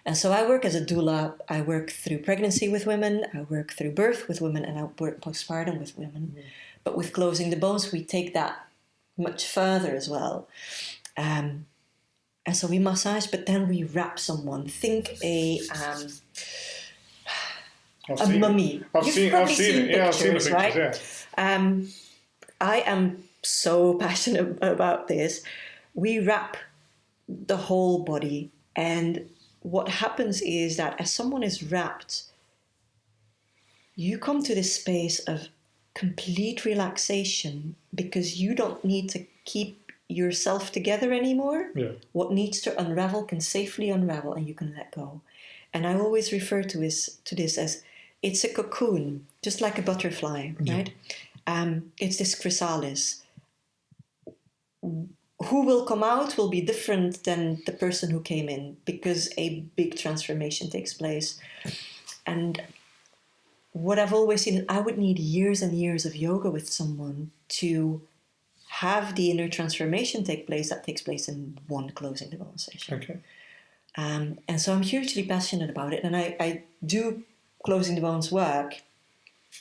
And so I work as a doula. I work through pregnancy with women, I work through birth with women, and I work postpartum with women. But with closing the bones, we take that much further as well. And so we massage, but then we wrap someone. Think a mummy. You've probably seen it. I've seen the pictures, right? I am so passionate about this. We wrap the whole body, and what happens is that as someone is wrapped, you come to this space of complete relaxation, because you don't need to keep yourself together anymore. What needs to unravel can safely unravel, and you can let go. And I always refer to this as, it's a cocoon, just like a butterfly, right? It's this chrysalis. who will come out will be different than the person who came in, because a big transformation takes place. And what I've always seen, I would need years and years of yoga with someone to have the inner transformation take place that takes place in one closing Divan session.
Okay.
And so I'm hugely passionate about it, and I do closing Divan's work,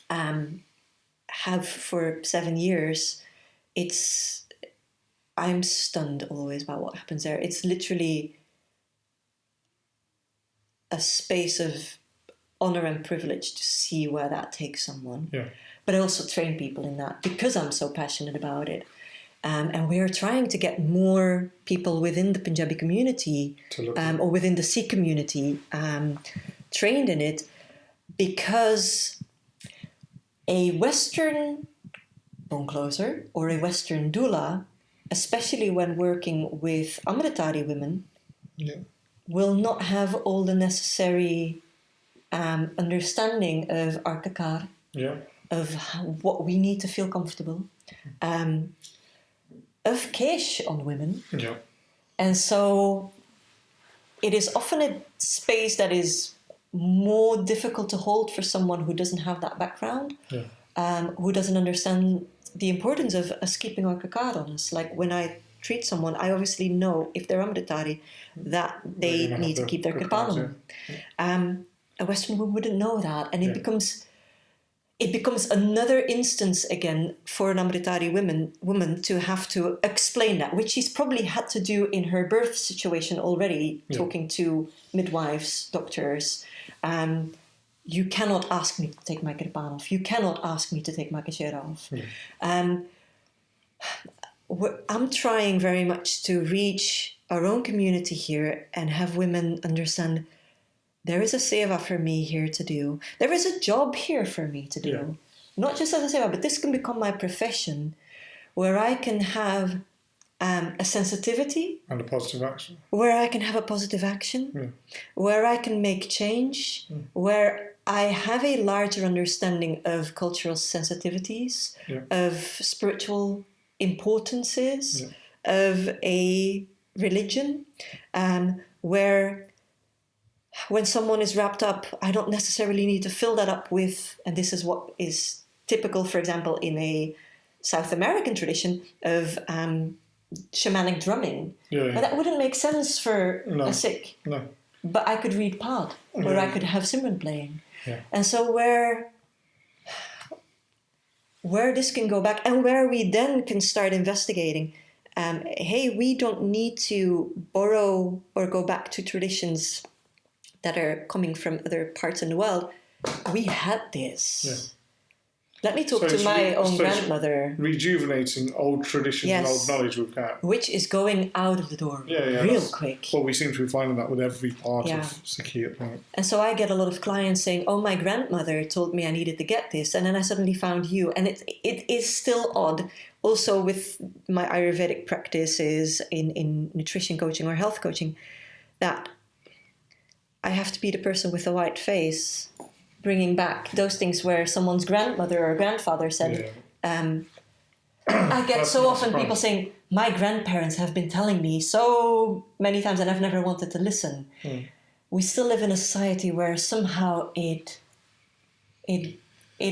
have for 7 years. I'm stunned always by what happens there. It's literally a space of honor and privilege to see where that takes someone.
Yeah.
But I also train people in that because I'm so passionate about it. And we're trying to get more people within the Punjabi community or within the Sikh community trained in it, because a Western bone closer or a Western doula, especially when working with Amritari women, will not have all the necessary understanding of Arkakar, of what we need to feel comfortable, of Kesh on women.
Yeah.
And so it is often a space that is more difficult to hold for someone who doesn't have that background, who doesn't understand the importance of us keeping our kakar on us. Like when I treat someone, I obviously know if they're Amritari that they need to keep their kirpan on. A Western woman wouldn't know that, and it becomes another instance again for an Amritari woman to have to explain that, which she's probably had to do in her birth situation already, talking to midwives, doctors. You cannot ask me to take my kirpan off. You cannot ask me to take my kashera off. I'm trying very much to reach our own community here and have women understand there is a seva for me here to do. There is a job here for me to do. Yeah. Not just as a seva, but this can become my profession where I can have a sensitivity.
And a positive action.
Where I can have a positive action. Where I can make change. Where I have a larger understanding of cultural sensitivities, of spiritual importances, of a religion, where when someone is wrapped up, I don't necessarily need to fill that up with, and this is what is typical, for example, in a South American tradition of shamanic drumming. But that wouldn't make sense for a Sikh.
No.
But I could read Pad, or I could have Simran playing. And so where this can go back, and where we then can start investigating, hey, we don't need to borrow or go back to traditions that are coming from other parts in the world. We had this. Let me talk to my own grandmother.
Rejuvenating old traditions and old knowledge we've got.
Which is going out of the door real quick.
Well, we seem to be finding that with every part of Sikhi at the moment.
And so I get a lot of clients saying, oh, my grandmother told me I needed to get this, and then I suddenly found you. And it is still odd, also with my Ayurvedic practices in nutrition coaching or health coaching, that I have to be the person with the white face, bringing back those things where someone's grandmother or grandfather said. I get so often people saying, my grandparents have been telling me so many times and I've never wanted to listen. We still live in a society where somehow it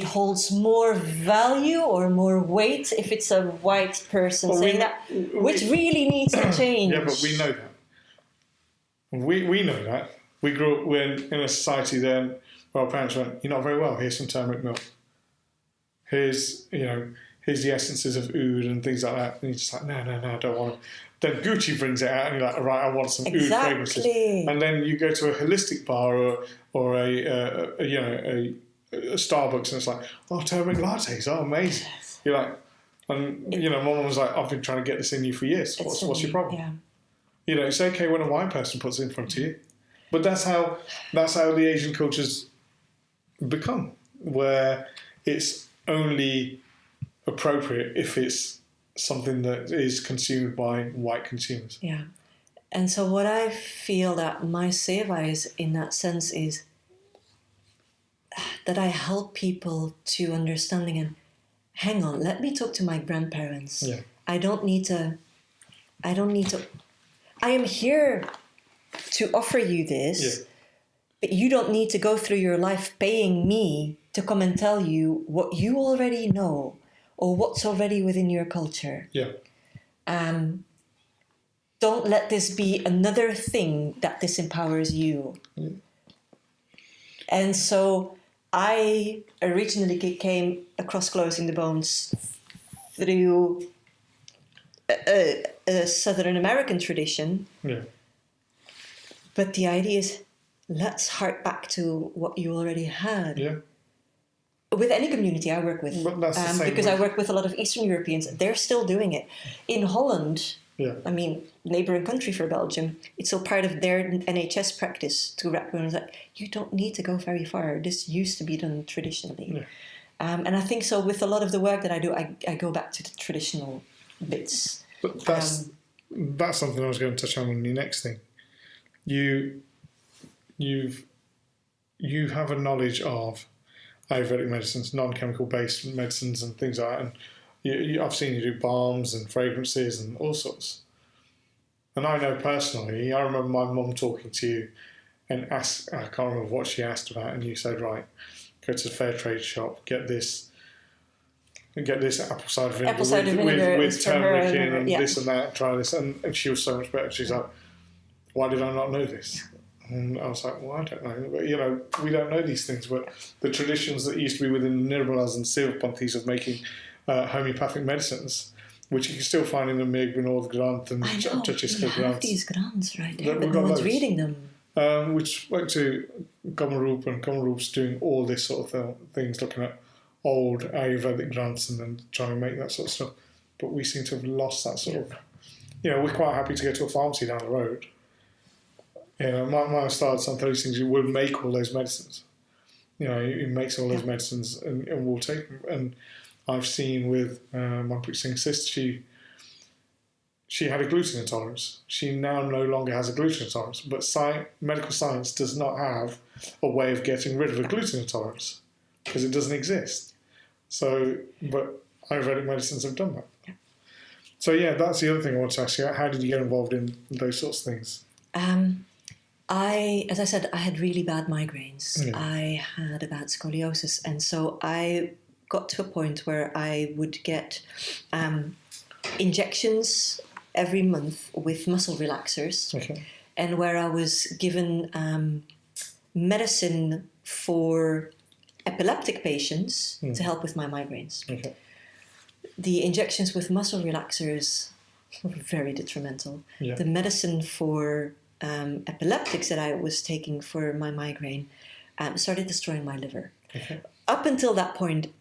holds more value or more weight if it's a white person saying that, which really needs to change.
Yeah, but we know that. We know that. We grew up in a society then where our parents went, you're not very well, here's some turmeric milk. Here's the essences of oud and things like that. And you're just like, no, I don't want it. Then Gucci brings it out and you're like, all right, I want some oud fragrances. And then you go to a holistic bar or a Starbucks and it's like, oh, turmeric lattes, oh, amazing. Yes. You're like, and my mum was like, I've been trying to get this in you for years. What's your problem? Yeah. It's okay when a white person puts it in front of you. But that's how the Asian cultures become, where it's only appropriate if it's something that is consumed by white consumers.
Yeah. And so what I feel that my seva is in that sense is that I help people to understanding and hang on, let me talk to my grandparents.
Yeah.
I don't need to I don't need to. I am here to offer you this, but you don't need to go through your life paying me to come and tell you what you already know or what's already within your culture.
Yeah.
Don't let this be another thing that disempowers you. And so I originally came across Closing the Bones through a Southern American tradition.
Yeah.
But the idea is, let's hark back to what you already had.
Yeah.
With any community I work with.
But that's the same
because
with...
I work with a lot of Eastern Europeans. They're still doing it. In Holland, I mean, neighbouring country for Belgium, it's still part of their NHS practice to wrap around that. You don't need to go very far. This used to be done traditionally.
Yeah.
And I think so with a lot of the work that I do, I go back to the traditional bits.
But that's something I was going to touch on the next thing. You have a knowledge of Ayurvedic medicines, non-chemical based medicines and things like that. And I've seen you do balms and fragrances and all sorts. And I know personally, I remember my mum talking to you and I can't remember what she asked about, and you said, right, go to the fair trade shop, get this apple cider vinegar with turmeric in and this and that, try this. And she was so much better. She's like, why did I not know this? And I was like, well, I don't know. But, we don't know these things. But the traditions that used to be within the Nirmalas and Sivapanthis of making homeopathic medicines, which you can still find in the Migran or the Granth and Chachiska
we have these grants right there, but no one's reading them.
Which went to Kamalpreet, and Kamalpreet's doing all this sort of things, looking at old Ayurvedic grants and then trying to make that sort of stuff. But we seem to have lost that sort of... we're quite happy to go to a pharmacy down the road. My started some of those things. You will make all those medicines. He makes all those medicines and we'll take them. And I've seen with Kamalpreet Singh's sister, she had a gluten intolerance. She now no longer has a gluten intolerance, but medical science does not have a way of getting rid of a gluten intolerance because it doesn't exist. So, but Ayurvedic medicines have done that. Yeah. So that's the other thing I want to ask you. How did you get involved in those sorts of things?
As I said, I had really bad migraines. Yeah. I had a bad scoliosis. And so I got to a point where I would get injections every month with muscle relaxers. Okay. And where I was given medicine for epileptic patients to help with my migraines. Okay. The injections with muscle relaxers were very detrimental. Yeah. The medicine for epileptics that I was taking for my migraine started destroying my liver. Okay. Up until that point,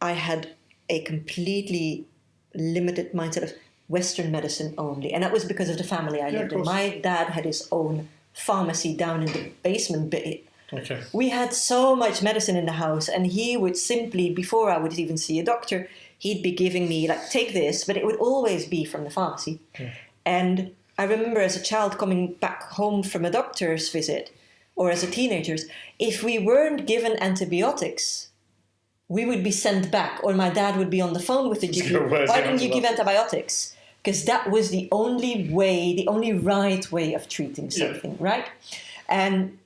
I had a completely limited mindset of Western medicine only. And that was because of the family I lived in. My dad had his own pharmacy down in the basement bit. Okay. We had so much medicine in the house, and he would simply, before I would even see a doctor, he'd be giving me, take this, but it would always be from the pharmacy. Yeah. And I remember as a child coming back home from a doctor's visit, or as a teenager, if we weren't given antibiotics, we would be sent back, or my dad would be on the phone with the GP. Why didn't you give antibiotics? Because that was the only way, the only right way of treating something, right? And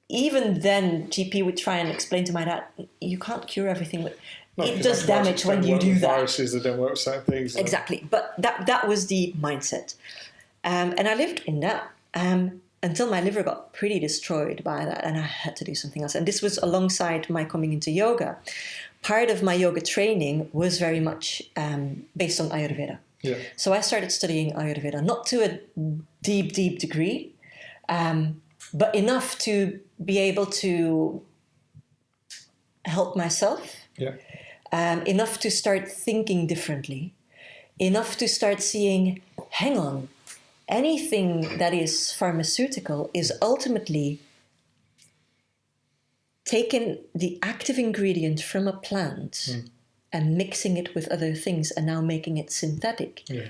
even then, GP would try and explain to my dad, you can't cure everything. It does damage when you do that.
Viruses that don't work with certain things.
Exactly. But that was the mindset. And I lived in that until my liver got pretty destroyed by that, and I had to do something else. And this was alongside my coming into yoga. Part of my yoga training was very much based on Ayurveda. Yeah. So I started studying Ayurveda, not to a deep, deep degree, but enough to be able to help myself. Yeah. Enough to start thinking differently, enough to start seeing, hang on, anything that is pharmaceutical is ultimately taking the active ingredient from a plant and mixing it with other things and now making it synthetic. Yeah.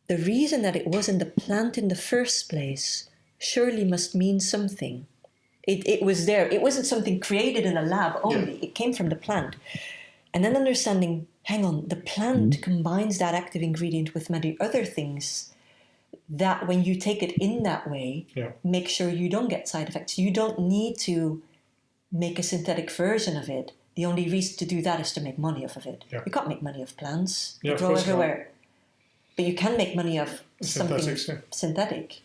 The reason that it was in the plant in the first place surely must mean something. It was there. It wasn't something created in a lab only. Yeah. It came from the plant. And then understanding hang on, the plant combines that active ingredient with many other things that when you take it in that way, make sure you don't get side effects. You don't need to make a synthetic version of it. The only reason to do that is to make money off of it. You can't make money off plants. They grow everywhere. But you can make money off something synthetic.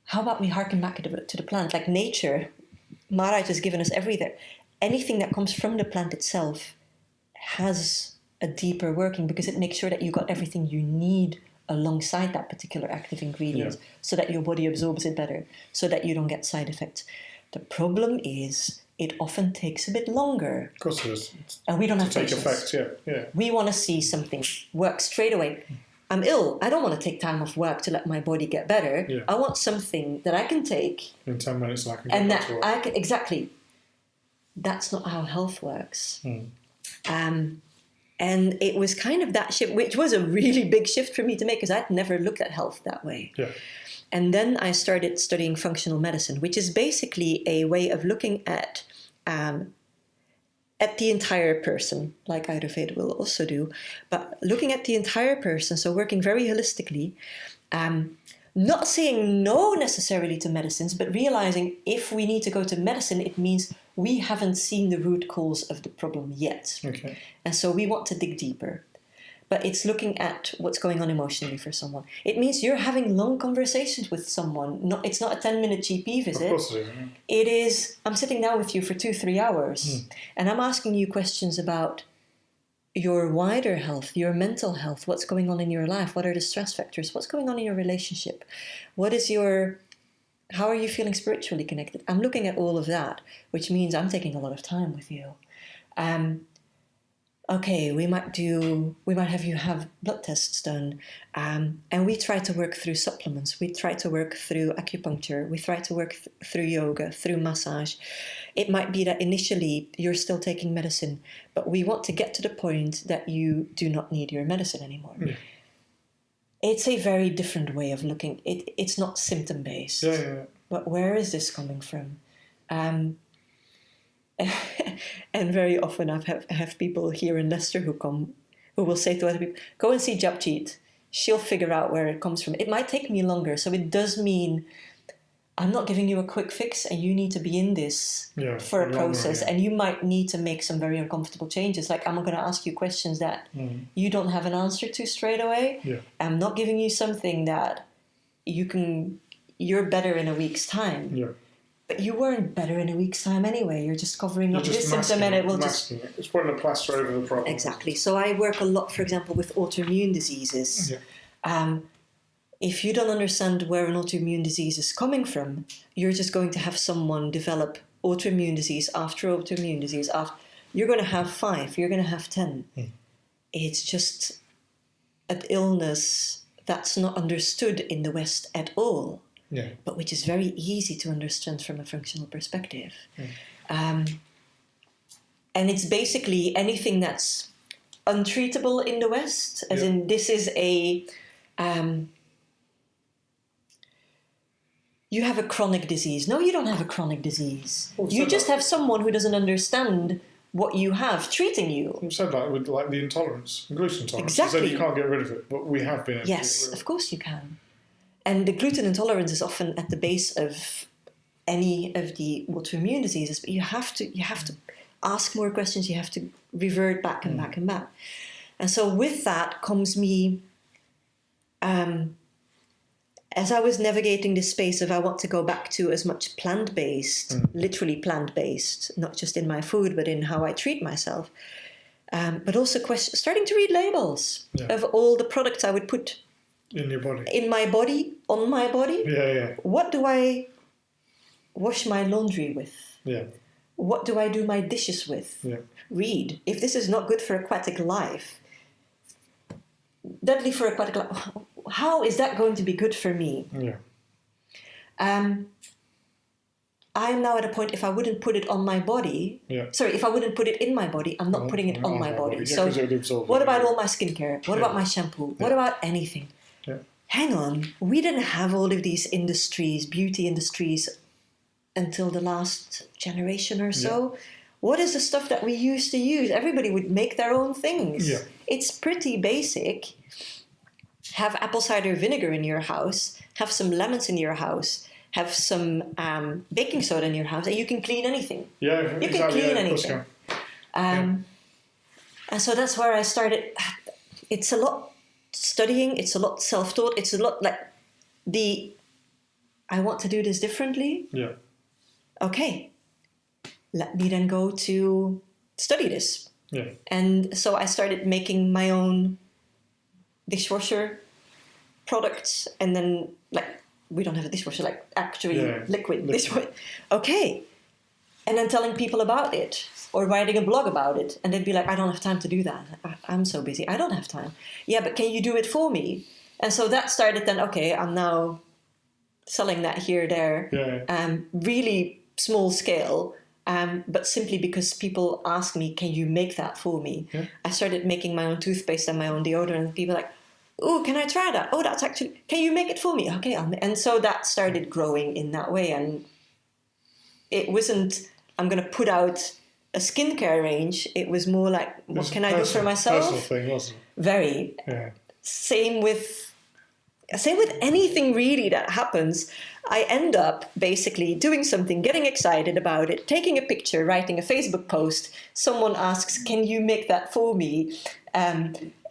How about we harken back to the plant? Like nature, Maharaj has given us everything. Anything that comes from the plant itself has a deeper working because it makes sure that you got everything you need alongside that particular active ingredient so that your body absorbs it better, so that you don't get side effects. The problem is it often takes a bit longer.
Of course it is.
And we don't have
to take
patience.
effect,
We want to see something work straight away. I'm ill. I don't want to take time off work to let my body get better. I want something that I can take
in 10 minutes and I can get back to work.
Exactly. That's not how health works. And it was kind of that shift, which was a really big shift for me to make because I'd never looked at health that way. And then I started studying functional medicine, which is basically a way of looking at the entire person, like Ayurveda will also do, but looking at the entire person, so working very holistically, not saying no necessarily to medicines, but realizing if we need to go to medicine, it means we haven't seen the root cause of the problem yet. And so we want to dig deeper. But it's looking at what's going on emotionally for someone. It means you're having long conversations with someone. It's not a 10-minute GP visit.
Of course it is.
It is, I'm sitting down with you for 2-3 hours and I'm asking you questions about your wider health, your mental health, what's going on in your life, what are the stress factors, what's going on in your relationship, how are you feeling spiritually connected? I'm looking at all of that, which means I'm taking a lot of time with you. Okay, we might have you have blood tests done, and we try to work through supplements, we try to work through acupuncture, we try to work through yoga, through massage. It might be that initially you're still taking medicine, but we want to get to the point that you do not need your medicine anymore. It's a very different way of looking. It's not symptom-based. But where is this coming from? And very often I have people here in Leicester who will say to other people, go and see Japjeet. She'll figure out where it comes from. It might take me longer. So it does mean I'm not giving you a quick fix and you need to be in this for a process. And you might need to make some very uncomfortable changes. Like I'm going to ask you questions that you don't have an answer to straight away. I'm not giving you something that you're better in a week's time. But you weren't better in a week's time anyway. You're just covering up this symptom and it will
masking it. It's putting a plaster over the problem.
Exactly. So I work a lot, for example, with autoimmune diseases. If you don't understand where an autoimmune disease is coming from, you're just going to have someone develop autoimmune disease after autoimmune disease. You're going to have 5, you're going to have 10. It's just an illness that's not understood in the West at all. But which is very easy to understand from a functional perspective. And it's basically anything that's untreatable in the West, as in this is a... you have a chronic disease. No, you don't have a chronic disease. You just have someone who doesn't understand what you have treating you.
You said that with like the intolerance, gluten intolerance.
Exactly.
You said you can't get rid of it, but we have been able to get rid of it.
Of course you can. And the gluten intolerance is often at the base of any of the autoimmune diseases, but you have to ask more questions, you have to revert back and back and back. And so with that comes me, as I was navigating this space of I want to go back to as much plant-based, literally plant-based, not just in my food, but in how I treat myself, but also starting to read labels of all the products I would put
in your body.
In my body, on my body. What do I wash my laundry with? What do I do my dishes with? Read. If this is not good for aquatic life, deadly for aquatic life, how is that going to be good for me? I am now at a point, if I wouldn't put it on my body, if I wouldn't put it in my body, I'm not putting it on my body. So what about all my skincare? What about my shampoo? What about anything? Hang on, we didn't have all of these industries, beauty industries, until the last generation or so. what is the stuff that we used to use? Everybody would make their own things.
Yeah.
It's pretty basic. Have apple cider vinegar in your house, have some lemons in your house, have some baking soda in your house, and you can clean anything.
Yeah,
you can clean anything. And so that's where I started. It's a lot studying, it's a lot self-taught, it's a lot like I want to do this differently.
Yeah.
Okay, let me then go to study this.
Yeah.
And so I started making my own dishwasher products, and then we don't have a dishwasher, actually liquid dishwasher. Okay. And then telling people about it or writing a blog about it. And they'd be like, I don't have time to do that. I'm so busy. I don't have time. Yeah, but can you do it for me? And so that started then, okay, I'm now selling that here, there, really small scale. But simply because people ask me, can you make that for me?
Yeah.
I started making my own toothpaste and my own deodorant. And people were like, oh, can I try that? Oh, that's actually, can you make it for me? Okay. And so that started growing in that way. And it wasn't, I'm going to put out a skincare range. It was more like, what can I do for myself?
Personal thing, wasn't it?
Very.
Yeah.
Same with anything really that happens. I end up basically doing something, getting excited about it, taking a picture, writing a Facebook post. Someone asks, can you make that for me?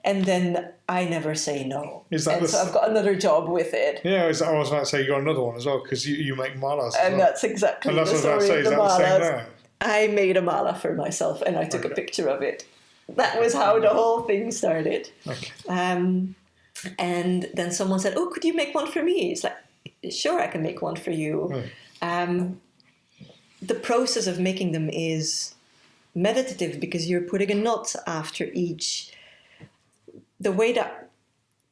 And then I never say no. So I've got another job with it.
Yeah, I was about to say you got another one as well, because you make malas as
well. That's exactly the story of the malas. I made a mala for myself and I took a picture of it. That was how the whole thing started.
Okay.
And then someone said, oh, could you make one for me? It's like, sure, I can make one for you. The process of making them is meditative because you're putting a knot after each. The way that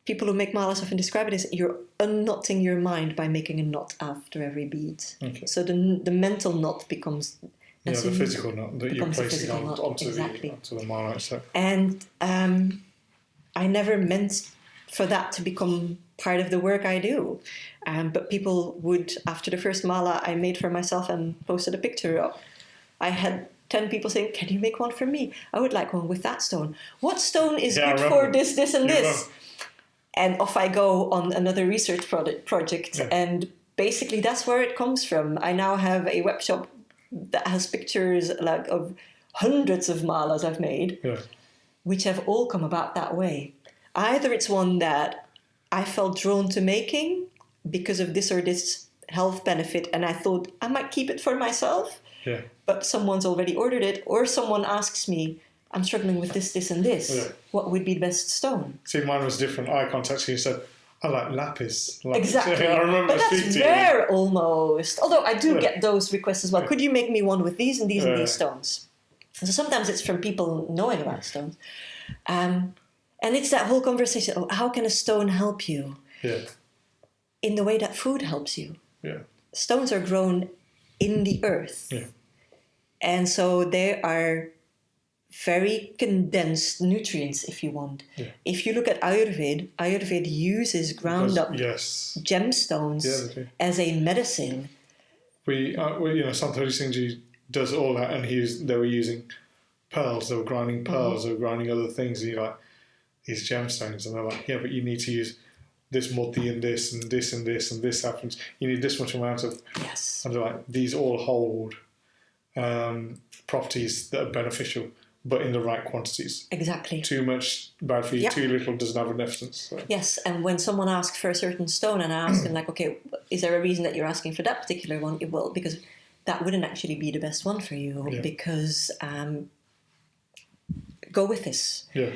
people who make malas often describe it is you're unknotting your mind by making a knot after every bead. Okay. So the mental knot becomes...
the physical knot that you're placing onto the mala itself.
And I never meant for that to become part of the work I do. But people would, after the first mala I made for myself and posted a picture of, I had 10 people saying, can you make one for me? I would like one with that stone. What stone is good for this, and this? And off I go on another research project. Yeah. And basically that's where it comes from. I now have a web shop that has pictures of hundreds of malas I've made, which have all come about that way. Either it's one that I felt drawn to making because of this or this health benefit, and I thought I might keep it for myself, but someone's already ordered it, or someone asks me, I'm struggling with this, and this. Yeah. What would be the best stone?
See, mine was different. I contacted you and said, I like lapis.
Exactly.
I remember
but that's rare almost. Although I do get those requests as well. Could you make me one with these and these and these stones? So sometimes it's from people knowing about stones. And it's that whole conversation, how can a stone help you?
Yeah.
In the way that food helps you.
Yeah.
Stones are grown in the earth. Yeah. And so they are very condensed nutrients, if you want. Yeah. If you look at Ayurveda uses ground up gemstones as a medicine.
Santosh Singh does all that, and they were using pearls, they were grinding pearls, they were grinding other things, and you're like, these gemstones, and they're like, yeah, but you need to use this moti and this and this and this and this happens. You need this much amount of...
Yes.
And they're like, these all hold properties that are beneficial, but in the right quantities.
Exactly.
Too much bad for you, too little doesn't have an essence. So.
Yes, and when someone asks for a certain stone and I ask them, okay, is there a reason that you're asking for that particular one? Well, because that wouldn't actually be the best one for you, because go with this.
Yeah.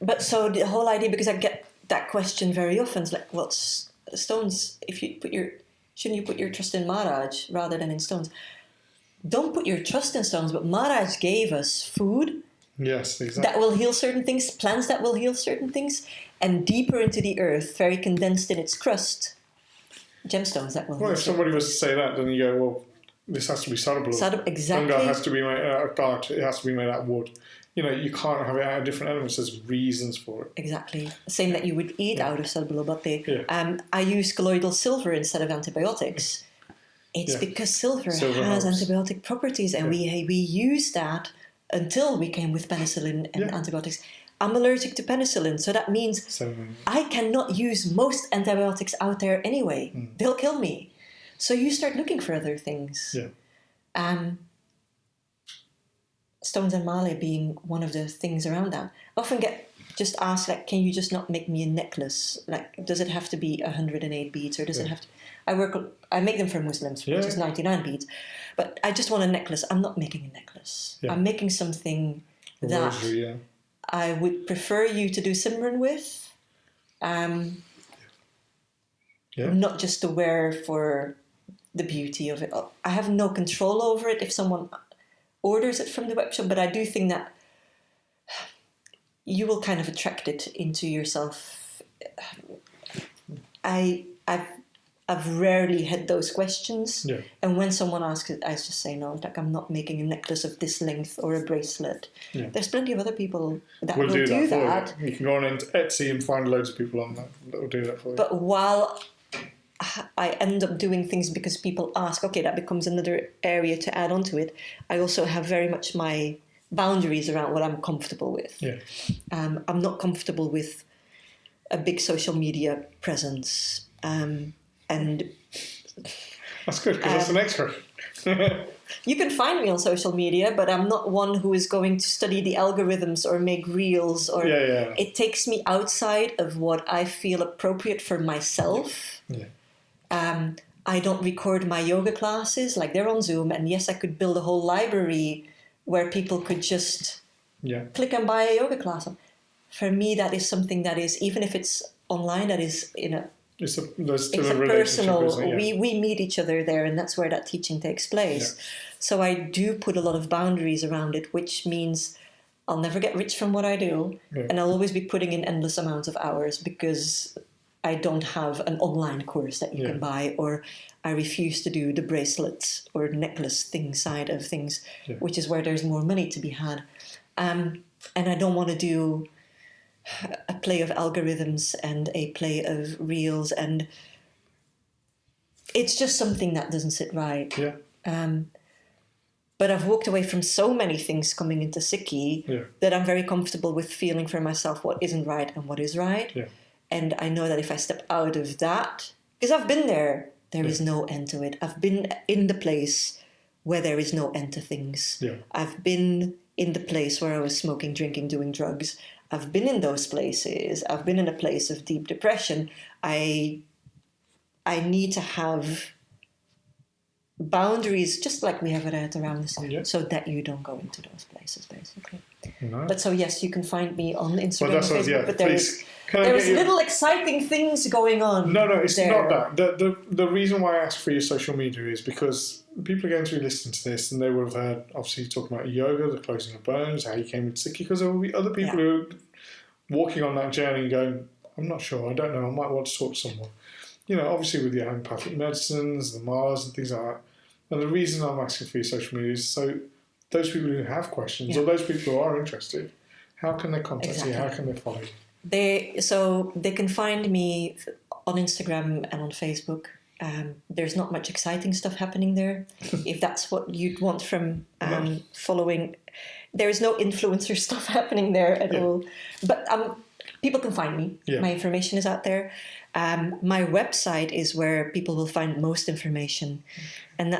But so the whole idea, because I get that question very often, it's like, well, stones, shouldn't you put your trust in Maharaj rather than in stones? Don't put your trust in stones, but Maharaj gave us food.
Yes, exactly.
That will heal certain things, plants that will heal certain things, and deeper into the earth, very condensed in its crust, gemstones that will heal.
Well, if somebody was to say that, then you go, well, this has to be soluble.
Exactly.
Ganga has to be made out of dirt, it has to be made out of wood. You can't have it out of different elements. There's reasons for it.
Exactly. Same that you would eat out of soluble, but I use colloidal silver instead of antibiotics. It's
Yeah.
because silver
Silver
has
helps.
antibiotic properties, and we use that until we came with penicillin and
Yeah.
antibiotics. I'm allergic to penicillin, so that means
So,
I cannot use most antibiotics out there anyway. They'll kill me. So you start looking for other things.
yeah.
Stones and male being one of the things around that. I often get just asked, like, can you just not make me a necklace? Like, does it have to be 108 beads, or does it have to... I make them for Muslims, which is 99 beads. But I just want a necklace. I'm not making a necklace.
Yeah.
I'm making something that
Rosary, yeah.
I would prefer you to do Simran with. Not just to wear for the beauty of it. I have no control over it if someone orders it from the web shop, but I do think that you will kind of attract it into yourself. I've rarely had those questions, and when someone asks it, I just say no. Like, I'm not making a necklace of this length or a bracelet. There's plenty of other people that will do that.
You can go on into Etsy and find loads of people on that will do that for you.
But while I end up doing things because people ask, okay, that becomes another area to add on to it, I also have very much my boundaries around what I'm comfortable with. I'm not comfortable with a big social media presence. And
that's good, because that's the next question.
You can find me on social media, but I'm not one who is going to study the algorithms or make reels. Or it takes me outside of what I feel appropriate for myself. I don't record my yoga classes, like they're on Zoom, and yes, I could build a whole library where people could just click and buy a yoga class. For me, that is something that is, even if it's online, that is
it's a
personal,
isn't it?
we meet each other there, and that's where that teaching takes place. So I do put a lot of boundaries around it, which means I'll never get rich from what I do, and I'll always be putting in endless amounts of hours because I don't have an online course that you can buy, or I refuse to do the bracelets or necklace thing side of things, which is where there's more money to be had. And I don't want to do a play of algorithms and a play of reels, and it's just something that doesn't sit right. But I've walked away from so many things coming into Sikhi that I'm very comfortable with feeling for myself what isn't right and what is right. And I know that if I step out of that, because I've been there, there is no end to it. I've been in the place where there is no end to things. I've been in the place where I was smoking, drinking, doing drugs. I've been in those places. I've been in a place of deep depression. I need to have boundaries, just like we have it around us, so that you don't go into those places, basically. But so, yes, you can find me on Instagram and Facebook, but there's little exciting things going on.
No, it's not that. The reason why I ask for your social media is because people are going to be listening to this, and they would have heard, obviously, talking about yoga, the closing of bones, how you came into Sikhi, because there will be other people who are walking on that journey and going, I'm not sure, I don't know, I might want to talk to someone. You know, obviously with your homeopathic medicines, the Mars and things like that. And the reason I'm asking for your social media is so those people who have questions or those people who are interested, how can they contact you? How can they follow you?
They can find me on Instagram and on Facebook. There's not much exciting stuff happening there. If that's what you'd want from following, there is no influencer stuff happening there at all. But people can find me. My information is out there. My website is where people will find most information. And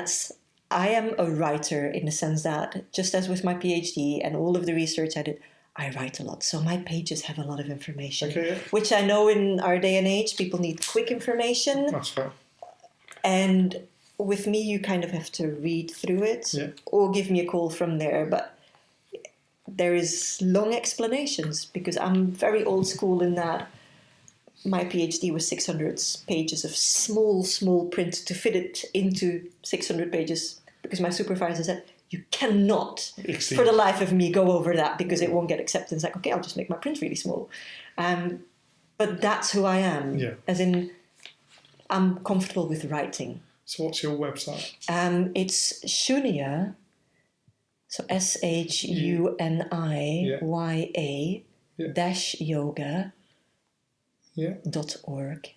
I am a writer in the sense that, just as with my PhD and all of the research I did, I write a lot. So my pages have a lot of information, which I know in our day and age, people need quick information.
That's fair.
And with me, you kind of have to read through it or give me a call from there. But there is long explanations because I'm very old school in that my PhD was 600 pages of small print to fit it into 600 pages because my supervisor said, you cannot, for the life of me, go over that because it won't get acceptance. Like, okay, I'll just make my print really small. But that's who I am. As in, I'm comfortable with writing.
So what's your website?
It's Shunya, so SHUNIYA -yoga. .org.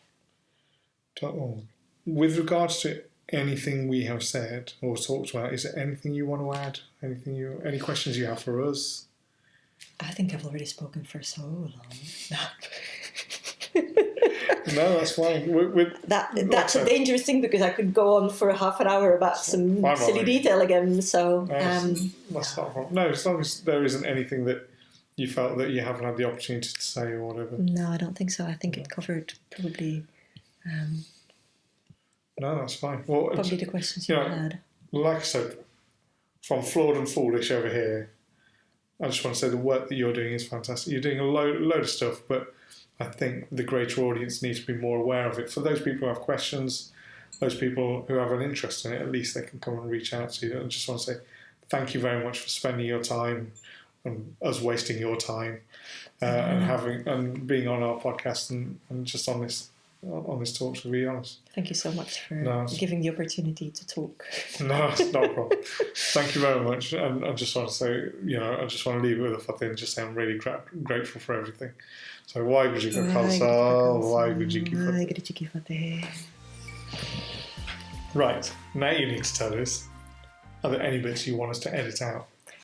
With regards to anything we have said or talked about, is there anything you want to add? Any questions you have for us?
I think I've already spoken for so long.
No, that's fine.
That's a dangerous thing, because I could go on for half an hour about some silly detail again. So
that's not a problem. No, as long as there isn't anything that you felt that you haven't had the opportunity to say or whatever.
No, I don't think so. I think it covered probably.
No, that's fine. Well,
probably the questions you had.
Like I said, from Flawed and Foolish over here, I just want to say the work that you're doing is fantastic. You're doing a load of stuff, but I think the greater audience needs to be more aware of it. For those people who have questions, those people who have an interest in it, at least they can come and reach out to you. I just want to say thank you very much for spending your time and us wasting your time and being on our podcast and just on this talk, to be honest.
Thank you so much for giving the opportunity to talk.
No, it's not a problem. Thank you very much. And I just want to say, I just want to leave it with a fateh and just say I'm really grateful for everything. So, Waheguru Ji Ka Khalsa, Waheguru Ji Ki Fateh. Right, now you need to tell us, are there any bits you want us to edit out?